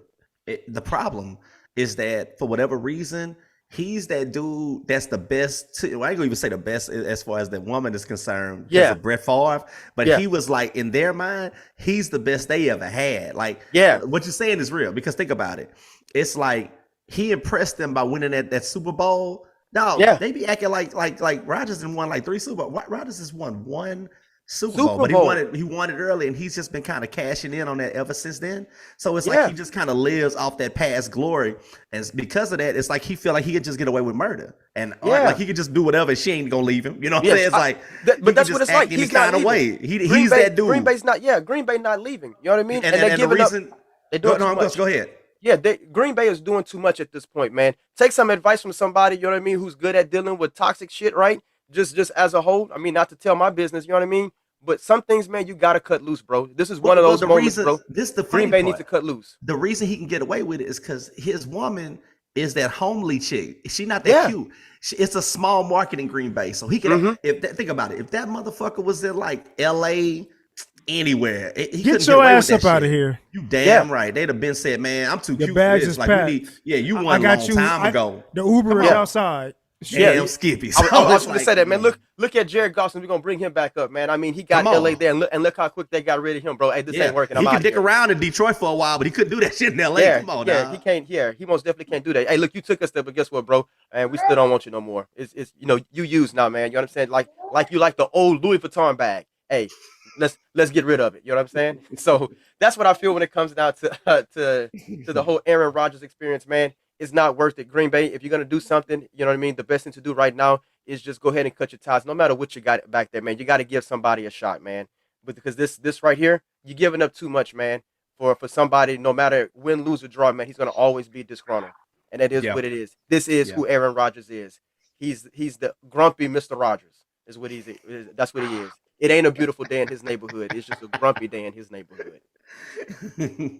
The problem is that for whatever reason, he's that dude that's the best. I ain't gonna even say the best as far as the woman is concerned. Yeah, Brett Favre, but he was like in their mind, he's the best they ever had. Like, what you're saying is real because think about it. It's like he impressed them by winning that Super Bowl. No, they be acting like Rodgers didn't won like 3 Super Bowls. Rodgers has won 1 Super Bowl, but he won it early, and he's just been kind of cashing in on that ever since then. So it's like he just kind of lives off that past glory, and because of that, it's like he feel like he could just get away with murder, and like he could just do whatever. She ain't gonna leave him. You know what I'm saying? It's like, but that's what it's like. He's kind of way. He's that dude. Green Bay's not. Yeah, Green Bay not leaving. You know what I mean? And they give up. They do go ahead. Yeah, Green Bay is doing too much at this point, man. Take some advice from somebody, you know what I mean, who's good at dealing with toxic shit, right? Just as a whole. I mean, not to tell my business, you know what I mean? But some things, man, you got to cut loose, bro. This is one of those moments, bro. Green Bay needs to cut loose. The reason he can get away with it is because his woman is that homely chick. She not that cute. It's a small market in Green Bay. So he can, think about it. If that motherfucker was in like LA, anywhere. Get your ass up out of here. You damn right. They'd have been said, man, I'm too cute for this. Like, packed. we need, you won a long time ago. The Uber is outside. Damn Skippy. So I was going to say that, man. Look at Jared Goff. We're going to bring him back up, man. I mean, he got LA there, and look how quick they got rid of him, bro. Hey, this ain't working. He can dick around in Detroit for a while, but he couldn't do that shit in LA. Come on, he can't. Yeah, he most definitely can't do that. Hey, look, you took us there, but guess what, bro? And we still don't want you no more. It's you used now, man. You know what I'm saying? Like you like the old Louis Vuitton bag. Hey, let's get rid of it. You know what I'm saying? So that's what I feel when it comes down to the whole Aaron Rodgers experience, man. It's not worth it. Green Bay, if you're gonna do something, you know what I mean. The best thing to do right now is just go ahead and cut your ties. No matter what you got back there, man, you got to give somebody a shot, man. But because this right here, you're giving up too much, man. For somebody, no matter win, lose, or draw, man, he's gonna always be disgruntled, and that is what it is. This is who Aaron Rodgers is. He's the grumpy Mr. Rogers. Is what he's. That's what he is. It ain't a beautiful day in his neighborhood. It's just a grumpy day in his neighborhood.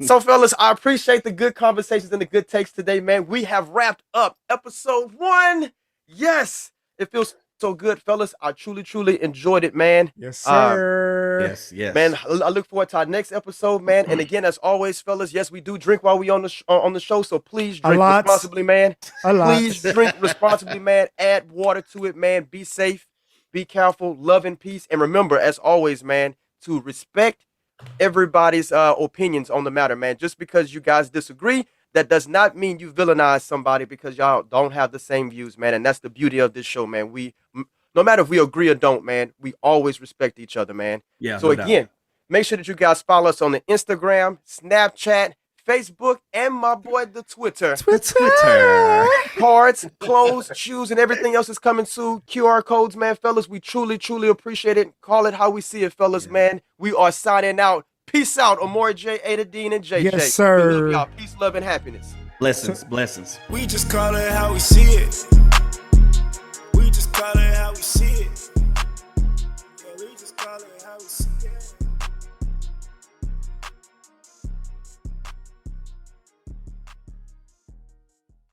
So, fellas, I appreciate the good conversations and the good takes today, man. We have wrapped up episode 1. Yes, it feels so good, fellas. I truly enjoyed it, man. Yes, sir. Yes. Man, I look forward to our next episode, man. And again, as always, fellas, yes, we do drink while we on the show, so please drink responsibly, man. Please drink responsibly, man. Add water to it, man. Be safe. Be careful, love and peace. And remember, as always, man, to respect everybody's opinions on the matter, man. Just because you guys disagree, that does not mean you villainize somebody because y'all don't have the same views, man. And that's the beauty of this show, man. No matter if we agree or don't, man, we always respect each other, man. Yeah. So again, make sure that you guys follow us on the Instagram, Snapchat, Facebook, and my boy, the Twitter. Cards, clothes, shoes, and everything else is coming soon. QR codes, man, fellas. We truly appreciate it. Call it how we see it, fellas, man. We are signing out. Peace out. Amore J, Ada Dean, and JJ. Yes, sir. We love y'all. Peace, love, and happiness. Blessings. We just call it how we see it. We just call it how we see it. Yeah, we just call it how we see it.